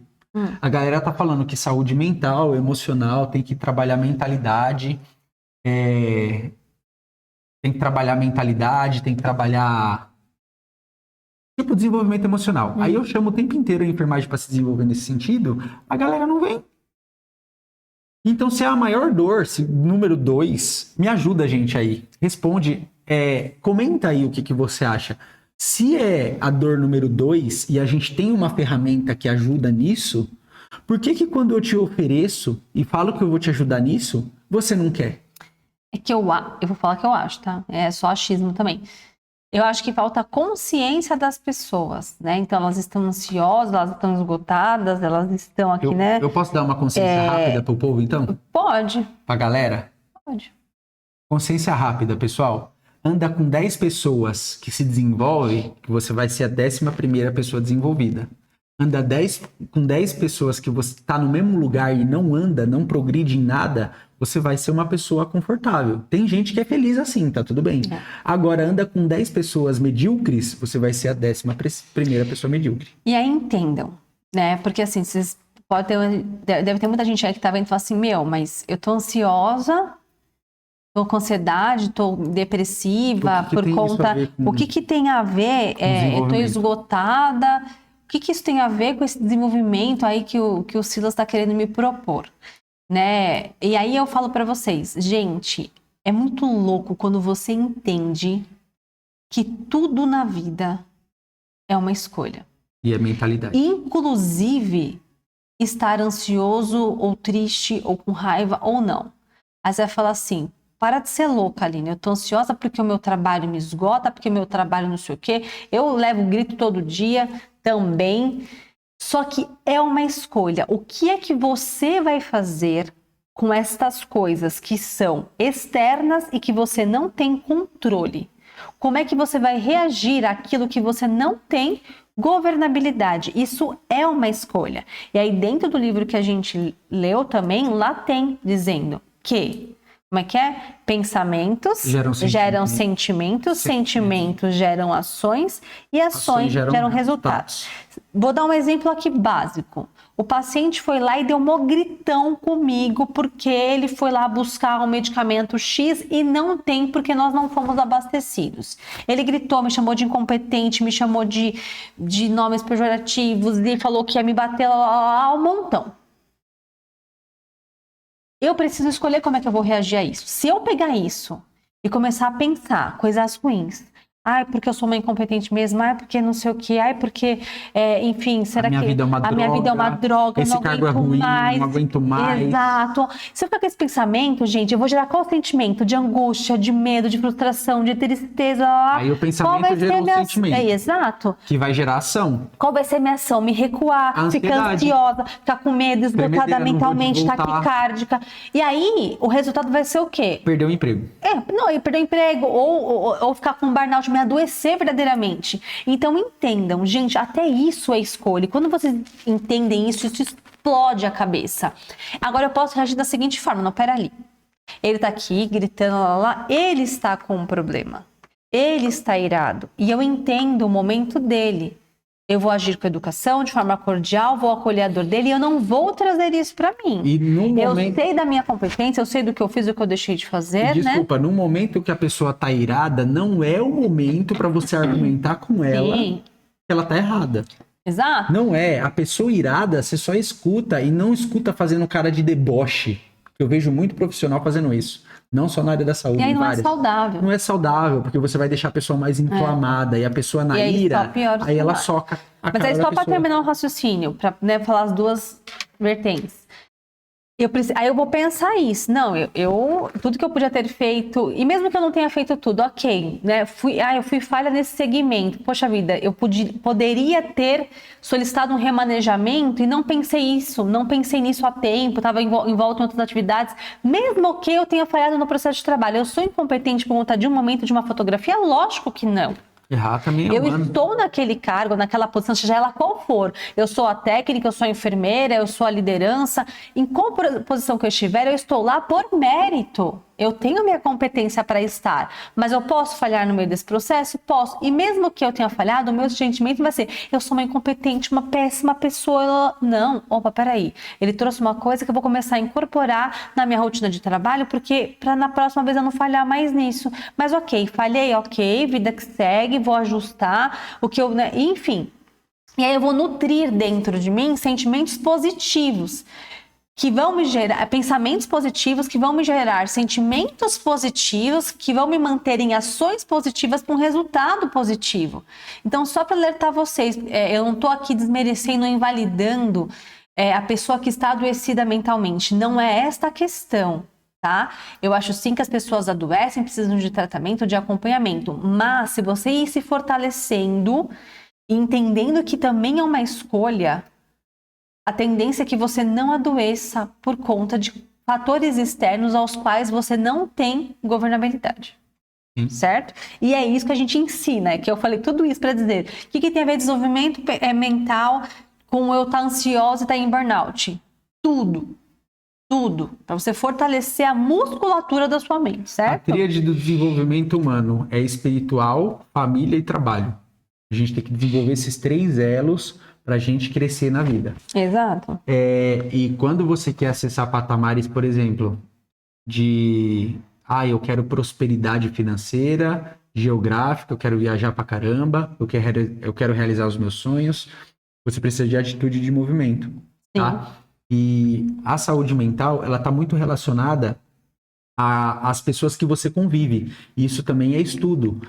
A galera tá falando que saúde mental, emocional, tem que trabalhar mentalidade, tem que trabalhar mentalidade, tem que trabalhar tipo desenvolvimento emocional. Aí eu chamo o tempo inteiro a enfermagem para se desenvolver nesse sentido, a galera não vem. Então, se é a maior dor, número 2, me ajuda, gente, aí. Responde, comenta aí o que você acha. Se é a dor número 2 e a gente tem uma ferramenta que ajuda nisso, por que quando eu te ofereço e falo que eu vou te ajudar nisso, você não quer? É que eu vou falar que eu acho, tá? É só achismo também. Eu acho que falta consciência das pessoas, né? Então, elas estão ansiosas, elas estão esgotadas, elas estão aqui, né? Eu posso dar uma consciência rápida pro povo, então? Pode. Pra galera? Pode. Consciência rápida, pessoal. Anda com 10 pessoas que se desenvolvem, que você vai ser a 11ª pessoa desenvolvida. Anda com 10 pessoas que você está no mesmo lugar e não anda, não progride em nada, você vai ser uma pessoa confortável. Tem gente que é feliz assim, tá tudo bem. Agora, anda com 10 pessoas medíocres, você vai ser a 11ª pessoa medíocre. E aí entendam, né? Porque assim, vocês deve ter muita gente aí que tá vendo e fala assim, mas eu tô ansiosa, tô com ansiedade, tô depressiva por conta... O que tem a ver? Eu tô esgotada. O que isso tem a ver com esse desenvolvimento aí que o Silas tá querendo me propor? Né? E aí eu falo para vocês, gente, é muito louco quando você entende que tudo na vida é uma escolha. E a mentalidade. Inclusive, estar ansioso ou triste ou com raiva ou não. Aí você vai falar assim, para de ser louca, Aline, eu tô ansiosa porque o meu trabalho me esgota, porque o meu trabalho não sei o quê, eu levo grito todo dia também, só que é uma escolha. O que é que você vai fazer com estas coisas que são externas e que você não tem controle? Como é que você vai reagir àquilo que você não tem governabilidade? Isso é uma escolha. E aí dentro do livro que a gente leu também, lá tem dizendo que, como é que é? Pensamentos geram sentimentos, sentimentos geram ações e ações geram resultados. Vou dar um exemplo aqui básico. O paciente foi lá e deu um gritão comigo porque ele foi lá buscar um medicamento X e não tem porque nós não fomos abastecidos. Ele gritou, me chamou de incompetente, me chamou de nomes pejorativos e falou que ia me bater lá, um montão. Eu preciso escolher como é que eu vou reagir a isso. Se eu pegar isso e começar a pensar coisas ruins, ai, porque eu sou uma incompetente mesmo, ai, porque não sei o que, ai, porque, enfim, será que a minha vida é uma droga, esse eu não cargo aguento é ruim, mais. não aguento mais. Exato. Se eu ficar com esse pensamento, gente, eu vou gerar qual sentimento? De angústia, de medo, de frustração, de tristeza. Aí o pensamento gera um sentimento. Exato. Que vai gerar ação. Qual vai ser minha ação? Me recuar, ficar ansiosa, ficar com medo, esgotada mentalmente, taquicárdica. E aí, o resultado vai ser o quê? Perder o emprego. Perder o emprego, ou ficar com um burnout, me adoecer verdadeiramente. Então entendam, gente, até isso é escolha. E quando vocês entendem isso explode a cabeça. Agora eu posso reagir da seguinte forma, não, peraí. Ele tá aqui gritando, lá, ele está com um problema. Ele está irado. E eu entendo o momento dele. Eu vou agir com educação, de forma cordial, vou acolher a dor dele e eu não vou trazer isso pra mim. E no momento... Eu sei da minha competência, eu sei do que eu fiz e do que eu deixei de fazer, Desculpa, no momento que a pessoa tá irada, não é o momento pra você argumentar com ela que ela tá errada. Exato. Não é. A pessoa irada, você só escuta e não escuta fazendo cara de deboche. Eu vejo muito profissional fazendo isso. Não só na área da saúde. E aí não é saudável. Não é saudável, porque você vai deixar a pessoa mais inflamada. E a pessoa na ira, aí ela soca a cara da pessoa. Mas aí só para terminar o raciocínio, para falar as duas vertentes. Aí eu vou pensar isso. Não, tudo que eu podia ter feito, e mesmo que eu não tenha feito tudo, ok, né? Eu fui falha nesse segmento. Poxa vida, eu poderia ter solicitado um remanejamento e não pensei nisso a tempo, estava envolto em outras atividades. Mesmo que eu tenha falhado no processo de trabalho, eu sou incompetente por conta de um momento de uma fotografia? Lógico que não. Errar também é eu humano. Estou naquele cargo, naquela posição, seja ela qual for. Eu sou a técnica, eu sou a enfermeira, eu sou a liderança. Em qual posição que eu estiver, eu estou lá por mérito. Eu tenho minha competência para estar, mas eu posso falhar no meio desse processo? Posso. E mesmo que eu tenha falhado, o meu sentimento vai ser, eu sou uma incompetente, uma péssima pessoa. Não, opa, peraí. Ele trouxe uma coisa que eu vou começar a incorporar na minha rotina de trabalho, porque para na próxima vez eu não falhar mais nisso. Mas ok, falhei, ok, vida que segue, vou ajustar, enfim. E aí eu vou nutrir dentro de mim sentimentos positivos, que vão me gerar pensamentos positivos, que vão me gerar sentimentos positivos, que vão me manter em ações positivas com resultado positivo. Então, só para alertar vocês, eu não estou aqui desmerecendo ou invalidando a pessoa que está adoecida mentalmente. Não é esta a questão, tá? Eu acho sim que as pessoas adoecem, precisam de tratamento, de acompanhamento. Mas, se você ir se fortalecendo, entendendo que também é uma escolha, a tendência é que você não adoeça por conta de fatores externos aos quais você não tem governabilidade. Certo? E é isso que a gente ensina, que eu falei tudo isso para dizer. O que tem a ver desenvolvimento mental com eu estar ansiosa e estar em burnout? Tudo. Para você fortalecer a musculatura da sua mente, certo? A tríade do desenvolvimento humano é espiritual, família e trabalho. A gente tem que desenvolver esses 3 elos para a gente crescer na vida. Exato. E quando você quer acessar patamares, por exemplo, eu quero prosperidade financeira, geográfica, eu quero viajar pra caramba, eu quero realizar os meus sonhos, você precisa de atitude de movimento. Tá? E a saúde mental, ela tá muito relacionada às pessoas que você convive. Isso também é estudo.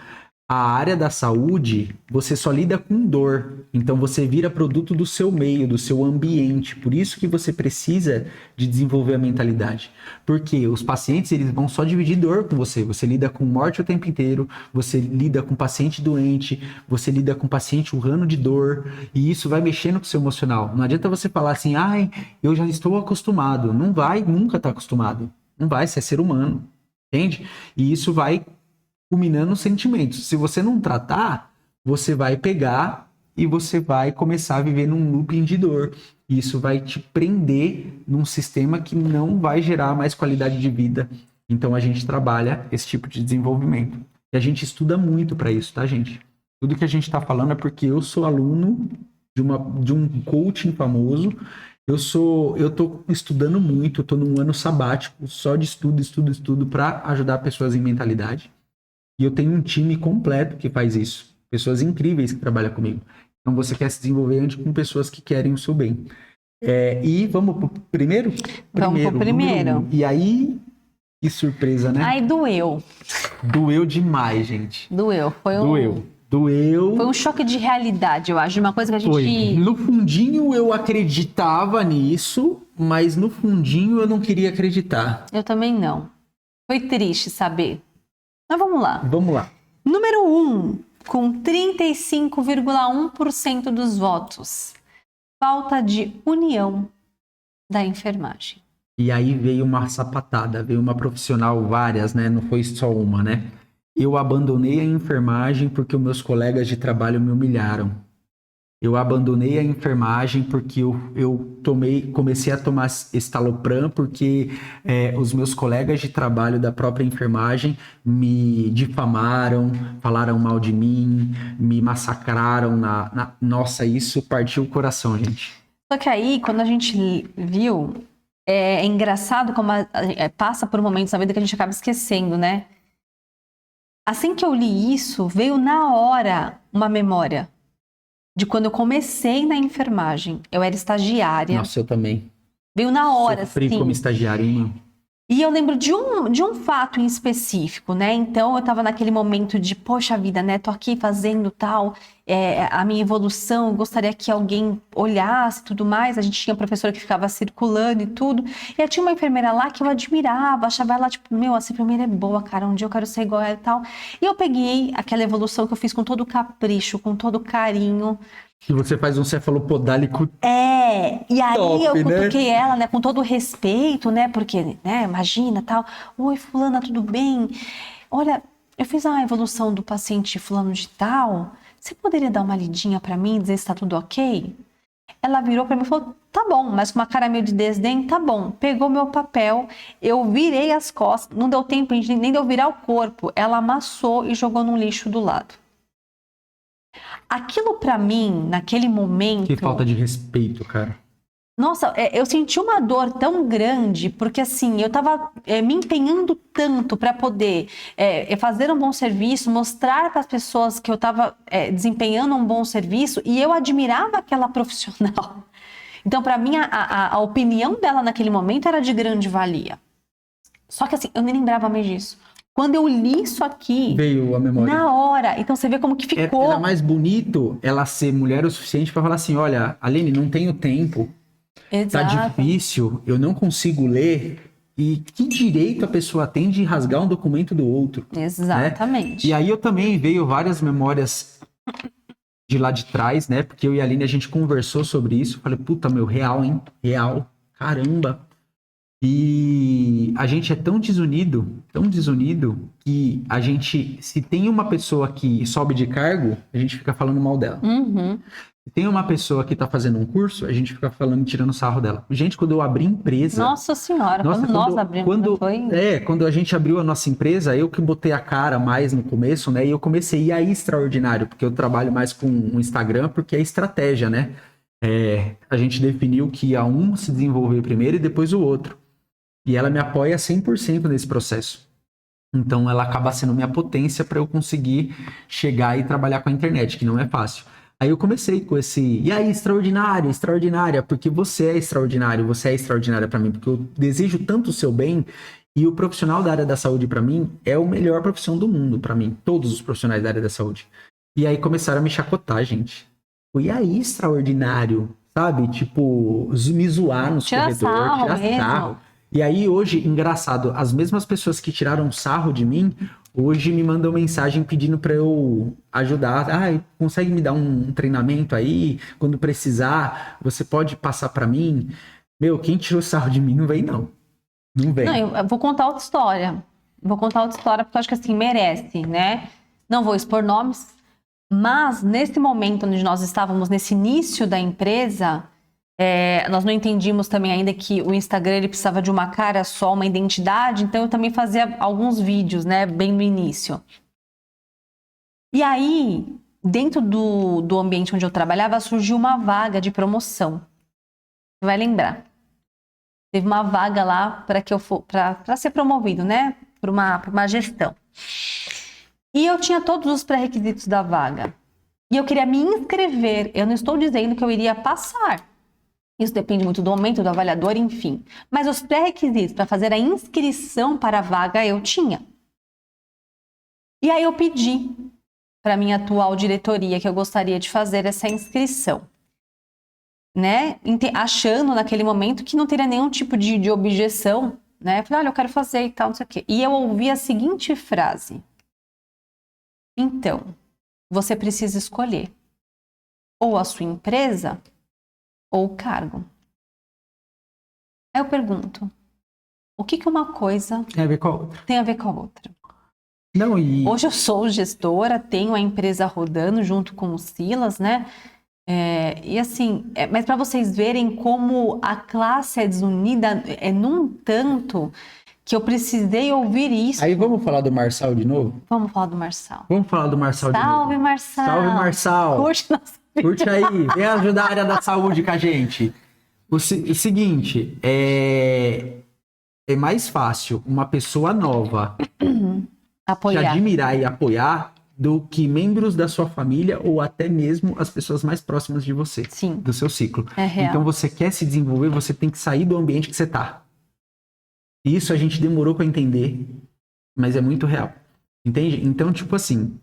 a área da saúde, você só lida com dor. Então, você vira produto do seu meio, do seu ambiente. Por isso que você precisa de desenvolver a mentalidade. Porque os pacientes, eles vão só dividir dor com você. Você lida com morte o tempo inteiro, você lida com paciente doente, você lida com paciente urrando de dor, e isso vai mexendo com o seu emocional. Não adianta você falar assim, ai, eu já estou acostumado. Não vai nunca estar acostumado. Não vai, você é ser humano. Entende? E isso vai culminando os sentimentos. Se você não tratar, você vai pegar e você vai começar a viver num looping de dor. Isso vai te prender num sistema que não vai gerar mais qualidade de vida. Então a gente trabalha esse tipo de desenvolvimento. E a gente estuda muito para isso, tá, gente? Tudo que a gente está falando é porque eu sou aluno de um coaching famoso. Eu tô estudando muito, eu tô num ano sabático só de estudo para ajudar pessoas em mentalidade. E eu tenho um time completo que faz isso. Pessoas incríveis que trabalham comigo. Então você quer se desenvolver antes com pessoas que querem o seu bem. E vamos pro primeiro? Vamos pro primeiro. E aí, que surpresa, né? Aí doeu. Doeu demais, gente. Doeu. Doeu. Foi um choque de realidade, eu acho. Uma coisa que a gente... Foi. No fundinho eu acreditava nisso, mas no fundinho eu não queria acreditar. Eu também não. Foi triste saber. Mas vamos lá. Vamos lá. Número 1, com 35,1% dos votos. Falta de união da enfermagem. E aí veio uma sapatada, veio uma profissional, várias, né? Não foi só uma, né? Eu abandonei a enfermagem porque os meus colegas de trabalho me humilharam. Eu abandonei a enfermagem porque eu comecei a tomar estalopram porque os meus colegas de trabalho da própria enfermagem me difamaram, falaram mal de mim, me massacraram. Nossa, isso partiu o coração, gente. Só que aí, quando a gente viu, é engraçado como passa por momentos na vida que a gente acaba esquecendo, né? Assim que eu li isso, veio na hora uma memória de quando eu comecei na enfermagem. Eu era estagiária. Nossa, eu também. Veio na hora, Sofri sim. como estagiária, hein, mano? E eu lembro de um fato em específico, né? Então, eu tava naquele momento de, poxa vida, né? Tô aqui fazendo tal, a minha evolução, eu gostaria que alguém olhasse e tudo mais. A gente tinha professora que ficava circulando e tudo. E aí tinha uma enfermeira lá que eu admirava, achava ela, tipo, meu, essa enfermeira é boa, cara, um dia eu quero ser igual a ela e tal. E eu peguei aquela evolução que eu fiz com todo capricho, com todo carinho. Que você faz um cefalopodálico. E aí top, eu cutuquei, né? ela, né, com todo respeito, né, porque, né, imagina, tal, oi, fulana, tudo bem? Olha, eu fiz a evolução do paciente fulano de tal, você poderia dar uma lidinha pra mim, dizer se tá tudo ok? Ela virou pra mim e falou, tá bom, mas com uma cara meio de desdém, tá bom. Pegou meu papel, eu virei as costas, não deu tempo nem de eu virar o corpo, ela amassou e jogou no lixo do lado. Aquilo pra mim, naquele momento... Que falta de respeito, cara. Nossa, eu senti uma dor tão grande, porque assim, eu tava me empenhando tanto para poder fazer um bom serviço, mostrar para as pessoas que eu tava desempenhando um bom serviço, e eu admirava aquela profissional. Então, para mim, a opinião dela naquele momento era de grande valia. Só que assim, eu nem lembrava mais disso. Quando eu li isso aqui... Veio a memória. Na hora. Então, você vê como que ficou... Era mais bonito ela ser mulher o suficiente para falar assim, olha, Aline, não tenho tempo. Exato. Tá difícil, eu não consigo ler. E que direito a pessoa tem de rasgar um documento do outro? Exatamente. Né? E aí eu também veio várias memórias de lá de trás, né? Porque eu e a Aline, a gente conversou sobre isso. Falei, puta, meu, real, hein? Real. Caramba. E a gente é tão desunido, que a gente, se tem uma pessoa que sobe de cargo, a gente fica falando mal dela. Uhum. Se tem uma pessoa que tá fazendo um curso, a gente fica falando, tirando sarro dela. Gente, quando eu abri empresa... Nossa senhora, quando nós abrimos, foi... Quando a gente abriu a nossa empresa, eu que botei a cara mais no começo, né? E eu comecei a ir extraordinário, porque eu trabalho mais com o Instagram, porque é estratégia, né? A gente definiu que ia um se desenvolver primeiro e depois o outro. E ela me apoia 100% nesse processo. Então, ela acaba sendo minha potência para eu conseguir chegar e trabalhar com a internet, que não é fácil. Aí eu comecei com esse, e aí, extraordinário, extraordinária, porque você é extraordinário, você é extraordinária para mim, porque eu desejo tanto o seu bem, E o profissional da área da saúde, para mim, é a melhor profissão do mundo, para mim. Todos os profissionais da área da saúde. E aí começaram a me chacotar, gente. E aí, extraordinário, sabe? Tipo, me zoar nos corredores, tirar sarro. E aí, hoje, engraçado, as mesmas pessoas que tiraram sarro de mim, hoje me mandam mensagem pedindo para eu ajudar. Consegue me dar um treinamento aí? Quando precisar, você pode passar para mim? Meu, quem tirou sarro de mim não vem, não. Não vem. Não, eu vou contar outra história. Porque eu acho que assim, merece, né? Não vou expor nomes, mas nesse momento onde nós estávamos, nesse início da empresa, nós não entendíamos também ainda que o Instagram ele precisava de uma cara só, uma identidade, então eu também fazia alguns vídeos, né, bem no início. E aí, dentro do ambiente onde eu trabalhava, surgiu uma vaga de promoção. Você vai lembrar. Teve uma vaga lá para ser promovido, né, para uma gestão. E eu tinha todos os pré-requisitos da vaga. E eu queria me inscrever. Eu não estou dizendo que eu iria passar. Isso depende muito do momento, do avaliador, enfim. Mas os pré-requisitos para fazer a inscrição para a vaga eu tinha. E aí eu pedi para minha atual diretoria que eu gostaria de fazer essa inscrição. Né? Achando naquele momento que não teria nenhum tipo de objeção. Né? Eu falei, olha, eu quero fazer e tal, não sei o quê. E eu ouvi a seguinte frase. Então, você precisa escolher ou a sua empresa ou o cargo. Aí eu pergunto, o que uma coisa tem a ver com a outra? Tem a ver com a outra. Não, Hoje eu sou gestora, tenho a empresa rodando junto com o Silas, né? E assim, mas para vocês verem como a classe é desunida, num tanto que eu precisei ouvir isso. Aí vamos falar do Marçal de novo? Vamos falar do Marçal. Vamos falar do Marçal de novo. Salve, Marçal! Salve, Marçal! Curte aí, vem ajudar a área da saúde com a gente. O seguinte, é mais fácil uma pessoa nova te admirar e apoiar do que membros da sua família ou até mesmo as pessoas mais próximas de você. Sim. Do seu ciclo. É real. Então você quer se desenvolver, você tem que sair do ambiente que você tá. Isso a gente demorou para entender, mas é muito real. Entende? Então, tipo assim,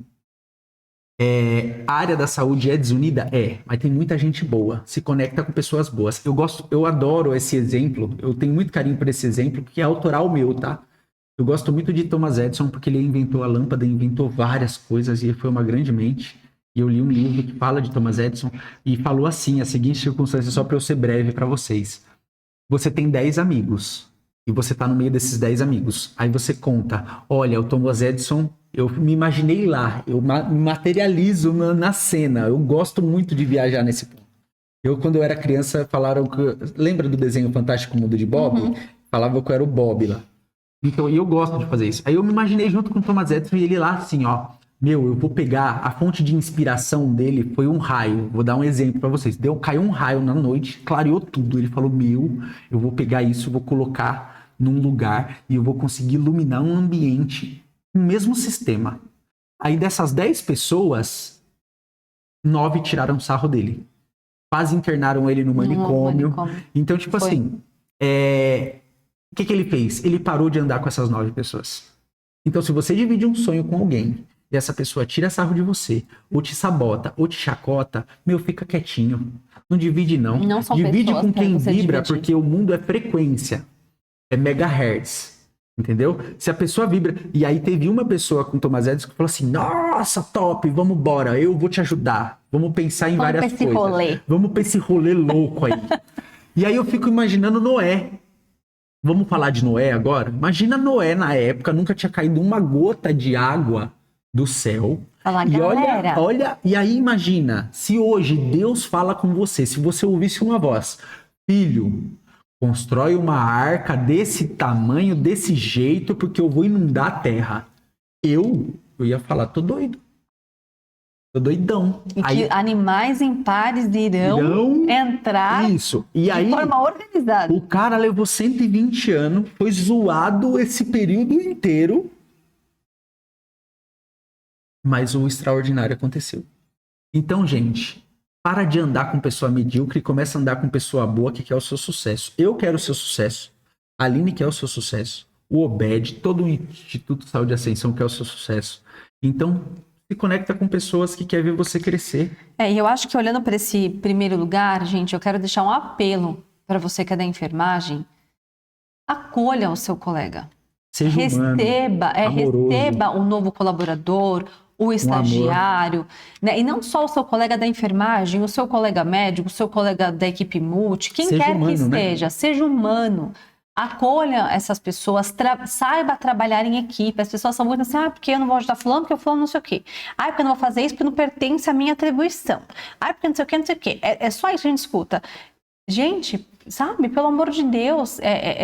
a área da saúde é desunida? Mas tem muita gente boa, se conecta com pessoas boas. Eu adoro esse exemplo, eu tenho muito carinho por esse exemplo, que é autoral meu, tá? Eu gosto muito de Thomas Edison, porque ele inventou a lâmpada, inventou várias coisas, e foi uma grande mente. E eu li um livro que fala de Thomas Edison, e falou assim, a seguinte circunstância, só para eu ser breve para vocês. Você tem 10 amigos. E você tá no meio desses 10 amigos. Aí você conta, olha, o Thomas Edison, eu me imaginei lá, eu me materializo na cena. Eu gosto muito de viajar nesse ponto. Quando eu era criança, falaram que... Lembra do desenho Fantástico Mundo de Bob? Uhum. Falavam que eu era o Bob lá. Então, eu gosto de fazer isso. Aí eu me imaginei junto com o Thomas Edison e ele lá assim, ó. Eu vou pegar... A fonte de inspiração dele foi um raio. Vou dar um exemplo pra vocês. Caiu um raio na noite, clareou tudo. Ele falou, eu vou pegar isso, vou colocar num lugar e eu vou conseguir iluminar um ambiente com o mesmo sistema. Aí dessas 10 pessoas, 9 tiraram sarro dele. Quase internaram ele no manicômio. Então, tipo assim, o que ele fez? Ele parou de andar com essas 9 pessoas. Então, se você divide um sonho com alguém e essa pessoa tira sarro de você, ou te sabota, ou te chacota, fica quietinho. Não divide, não. Não são divide com quem vibra, dividir. porque o mundo é frequência. É megahertz, entendeu? Se a pessoa vibra... E aí teve uma pessoa com o Thomas Edison que falou assim, nossa, top, vamos embora, eu vou te ajudar. Vamos pensar em várias coisas. Vamos pra esse rolê louco aí. E aí eu fico imaginando Noé. Vamos falar de Noé agora? Imagina Noé na época, nunca tinha caído uma gota de água do céu. Fala, e galera. olha, e aí imagina, se hoje Deus fala com você, se você ouvisse uma voz, filho... Constrói uma arca desse tamanho, desse jeito, porque eu vou inundar a terra. Eu ia falar, tô doido. Tô doidão. E aí, que animais impares irão entrar isso. E aí, de forma organizada. O cara levou 120 anos, foi zoado esse período inteiro, mas o extraordinário aconteceu. Então, gente... Para de andar com pessoa medíocre e começa a andar com pessoa boa que quer o seu sucesso. Eu quero o seu sucesso. A Aline quer o seu sucesso. o Obed, todo o Instituto Saúde e Ascensão, que é o seu sucesso. Então, se conecta com pessoas que querem ver você crescer. E eu acho que olhando para esse primeiro lugar, gente, eu quero deixar um apelo para você que é da enfermagem. Acolha o seu colega. Seja receba, humano, receba um novo colaborador, o estagiário, né? E não só o seu colega da enfermagem, o seu colega médico, o seu colega da equipe multi, quem seja quer humano, que seja, né? Seja humano. Acolha essas pessoas, saiba trabalhar em equipe. As pessoas são muito assim, porque eu não vou ajudar fulano, porque eu fulano não sei o quê. Porque eu não vou fazer isso porque não pertence à minha atribuição. Porque não sei o quê, não sei o quê. É só isso que a gente escuta. Gente, sabe, pelo amor de Deus,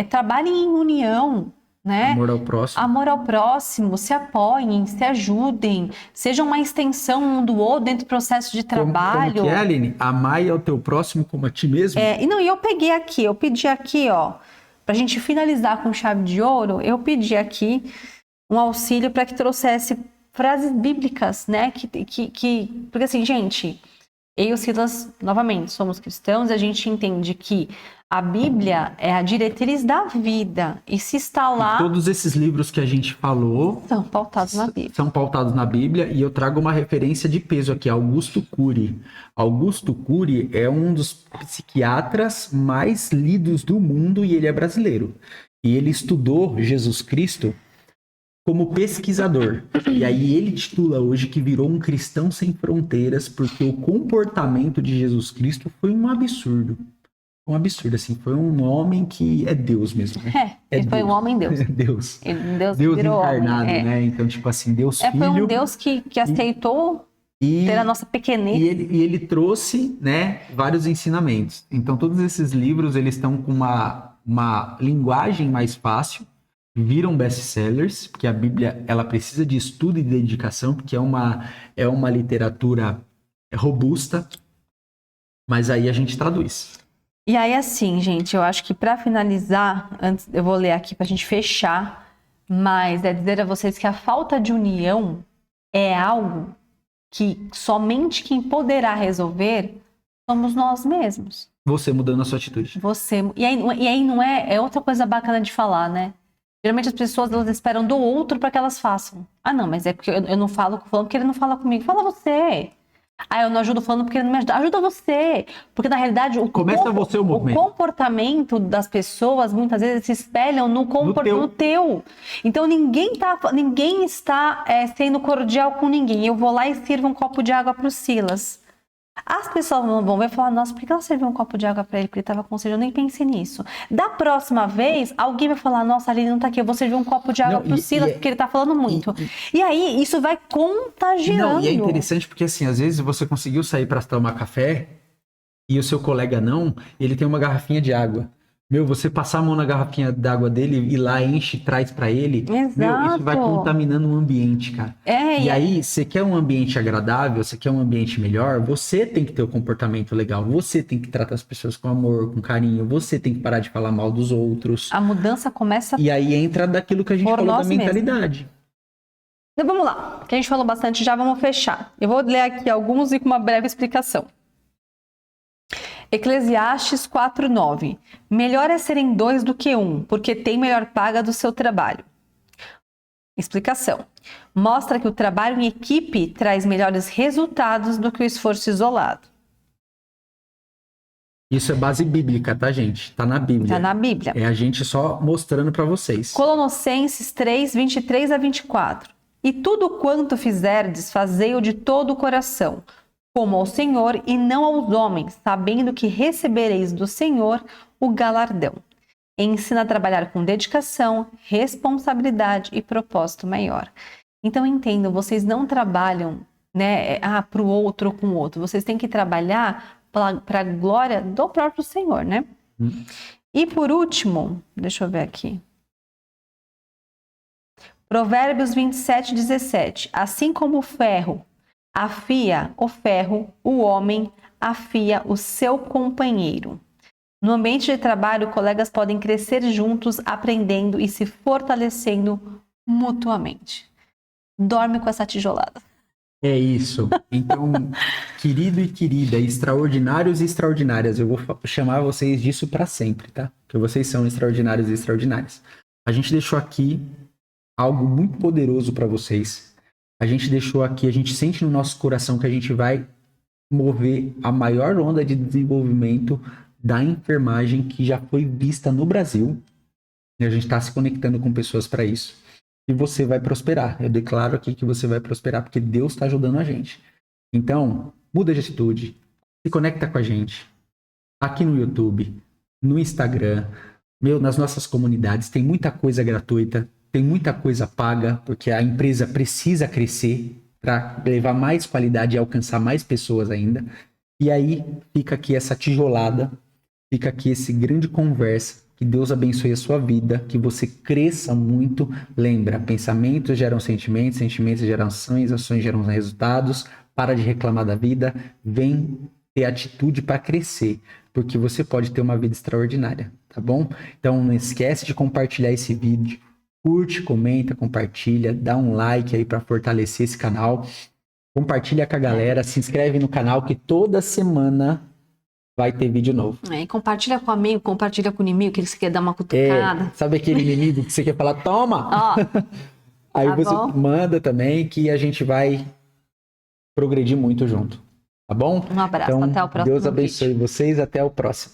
trabalhem em união, né? Amor ao próximo. Amor ao próximo, se apoiem, se ajudem, sejam uma extensão um do outro dentro do processo de trabalho. Como que é, Aline? Amai ao teu próximo como a ti mesmo? Eu pedi aqui, ó, pra gente finalizar com chave de ouro, eu pedi aqui um auxílio para que trouxesse frases bíblicas, né? Porque assim, gente... Eu e o Silas, novamente, somos cristãos e a gente entende que a Bíblia é a diretriz da vida. E se está lá... E todos esses livros que a gente falou... São pautados na Bíblia. São pautados na Bíblia e eu trago uma referência de peso aqui, Augusto Cury. Augusto Cury é um dos psiquiatras mais lidos do mundo e ele é brasileiro. E ele estudou Jesus Cristo como pesquisador. E aí ele titula hoje que virou um cristão sem fronteiras porque o comportamento de Jesus Cristo foi um absurdo. Um absurdo, assim. Foi um homem que é Deus mesmo, né? Ele foi um homem Deus. Deus. Deus virou encarnado, homem, né? Então, tipo assim, Deus Filho. Foi um Deus que aceitou ter a nossa pequenez. E ele trouxe, né, vários ensinamentos. Então, todos esses livros, eles estão com uma linguagem mais fácil, viram best-sellers, porque a Bíblia ela precisa de estudo e dedicação, porque é uma literatura robusta, mas aí a gente traduz. E aí, assim, gente, eu acho que para finalizar, antes eu vou ler aqui para a gente fechar, mas dizer a vocês que a falta de união é algo que somente quem poderá resolver somos nós mesmos. Você mudando a sua atitude. E aí não é outra coisa bacana de falar, né? Geralmente as pessoas elas esperam do outro para que elas façam. Não, mas é porque eu não falo com o fulano porque ele não fala comigo. Fala você. Eu não ajudo o fulano porque ele não me ajuda. Ajuda você. Porque na realidade o comportamento das pessoas muitas vezes se espelham no teu. Então ninguém está sendo cordial com ninguém. Eu vou lá e sirvo um copo de água para o Silas. As pessoas vão ver e falar, nossa, por que ela serviu um copo de água para ele? Porque ele estava com sede, eu nem pensei nisso. Da próxima vez, alguém vai falar, nossa, a Aline não tá aqui, eu vou servir um copo de água pro Silas, porque ele tá falando muito. E aí, isso vai contagiando. E é interessante porque, assim, às vezes você conseguiu sair para tomar café e o seu colega não, ele tem uma garrafinha de água. Você passar a mão na garrafinha d'água dele e lá enche e traz pra ele. Exato. Isso vai contaminando o ambiente, cara. E aí, você quer um ambiente agradável, você quer um ambiente melhor, você tem que ter um comportamento legal. Você tem que tratar as pessoas com amor, com carinho. Você tem que parar de falar mal dos outros. A mudança começa... E aí entra daquilo que a gente falou da mentalidade. Então vamos lá. Que a gente falou bastante, já vamos fechar. Eu vou ler aqui alguns e com uma breve explicação. Eclesiastes 4:9. Melhor é serem 2 do que 1, porque tem melhor paga do seu trabalho. Explicação. Mostra que o trabalho em equipe traz melhores resultados do que o esforço isolado. Isso é base bíblica, tá, gente? Tá na Bíblia. Tá na Bíblia. É a gente só mostrando para vocês. Colossenses 3:23-24. E tudo quanto fizerdes, fazei-o de todo o coração, como ao Senhor e não aos homens, sabendo que recebereis do Senhor o galardão. Ensina a trabalhar com dedicação, responsabilidade e propósito maior. Então entendam, vocês não trabalham, né, para o outro ou com o outro. Vocês têm que trabalhar para a glória do próprio Senhor, né? E por último, deixa eu ver aqui. Provérbios 27:17. Assim como o ferro afia o ferro, o homem afia o seu companheiro. No ambiente de trabalho, colegas podem crescer juntos, aprendendo e se fortalecendo mutuamente. Dorme com essa tijolada. É isso. Então, querido e querida, extraordinários e extraordinárias, eu vou chamar vocês disso para sempre, tá? Porque vocês são extraordinários e extraordinárias. A gente deixou aqui algo muito poderoso para vocês. A gente deixou aqui, a gente sente no nosso coração que a gente vai mover a maior onda de desenvolvimento da enfermagem que já foi vista no Brasil. E a gente está se conectando com pessoas para isso. E você vai prosperar. Eu declaro aqui que você vai prosperar, porque Deus está ajudando a gente. Então, muda de atitude. Se conecta com a gente. Aqui no YouTube, no Instagram, nas nossas comunidades. Tem muita coisa gratuita, tem muita coisa paga, porque a empresa precisa crescer para levar mais qualidade e alcançar mais pessoas ainda. E aí fica aqui essa tijolada, fica aqui esse grande conversa. Que Deus abençoe a sua vida, que você cresça muito. Lembra, pensamentos geram sentimentos, sentimentos geram ações, ações geram resultados. Para de reclamar da vida, vem ter atitude para crescer, porque você pode ter uma vida extraordinária, tá bom? Então não esquece de compartilhar esse vídeo, curte, comenta, compartilha, dá um like aí para fortalecer esse canal, compartilha com a galera, se inscreve no canal que toda semana vai ter vídeo novo. E compartilha com o amigo, compartilha com o inimigo, que você quer dar uma cutucada. Sabe aquele inimigo que você quer falar, toma! Ó, aí tá você bom? manda também que a gente vai progredir muito junto, tá bom? Um abraço, Então, até o próximo Deus abençoe vídeo. vocês, até o próximo.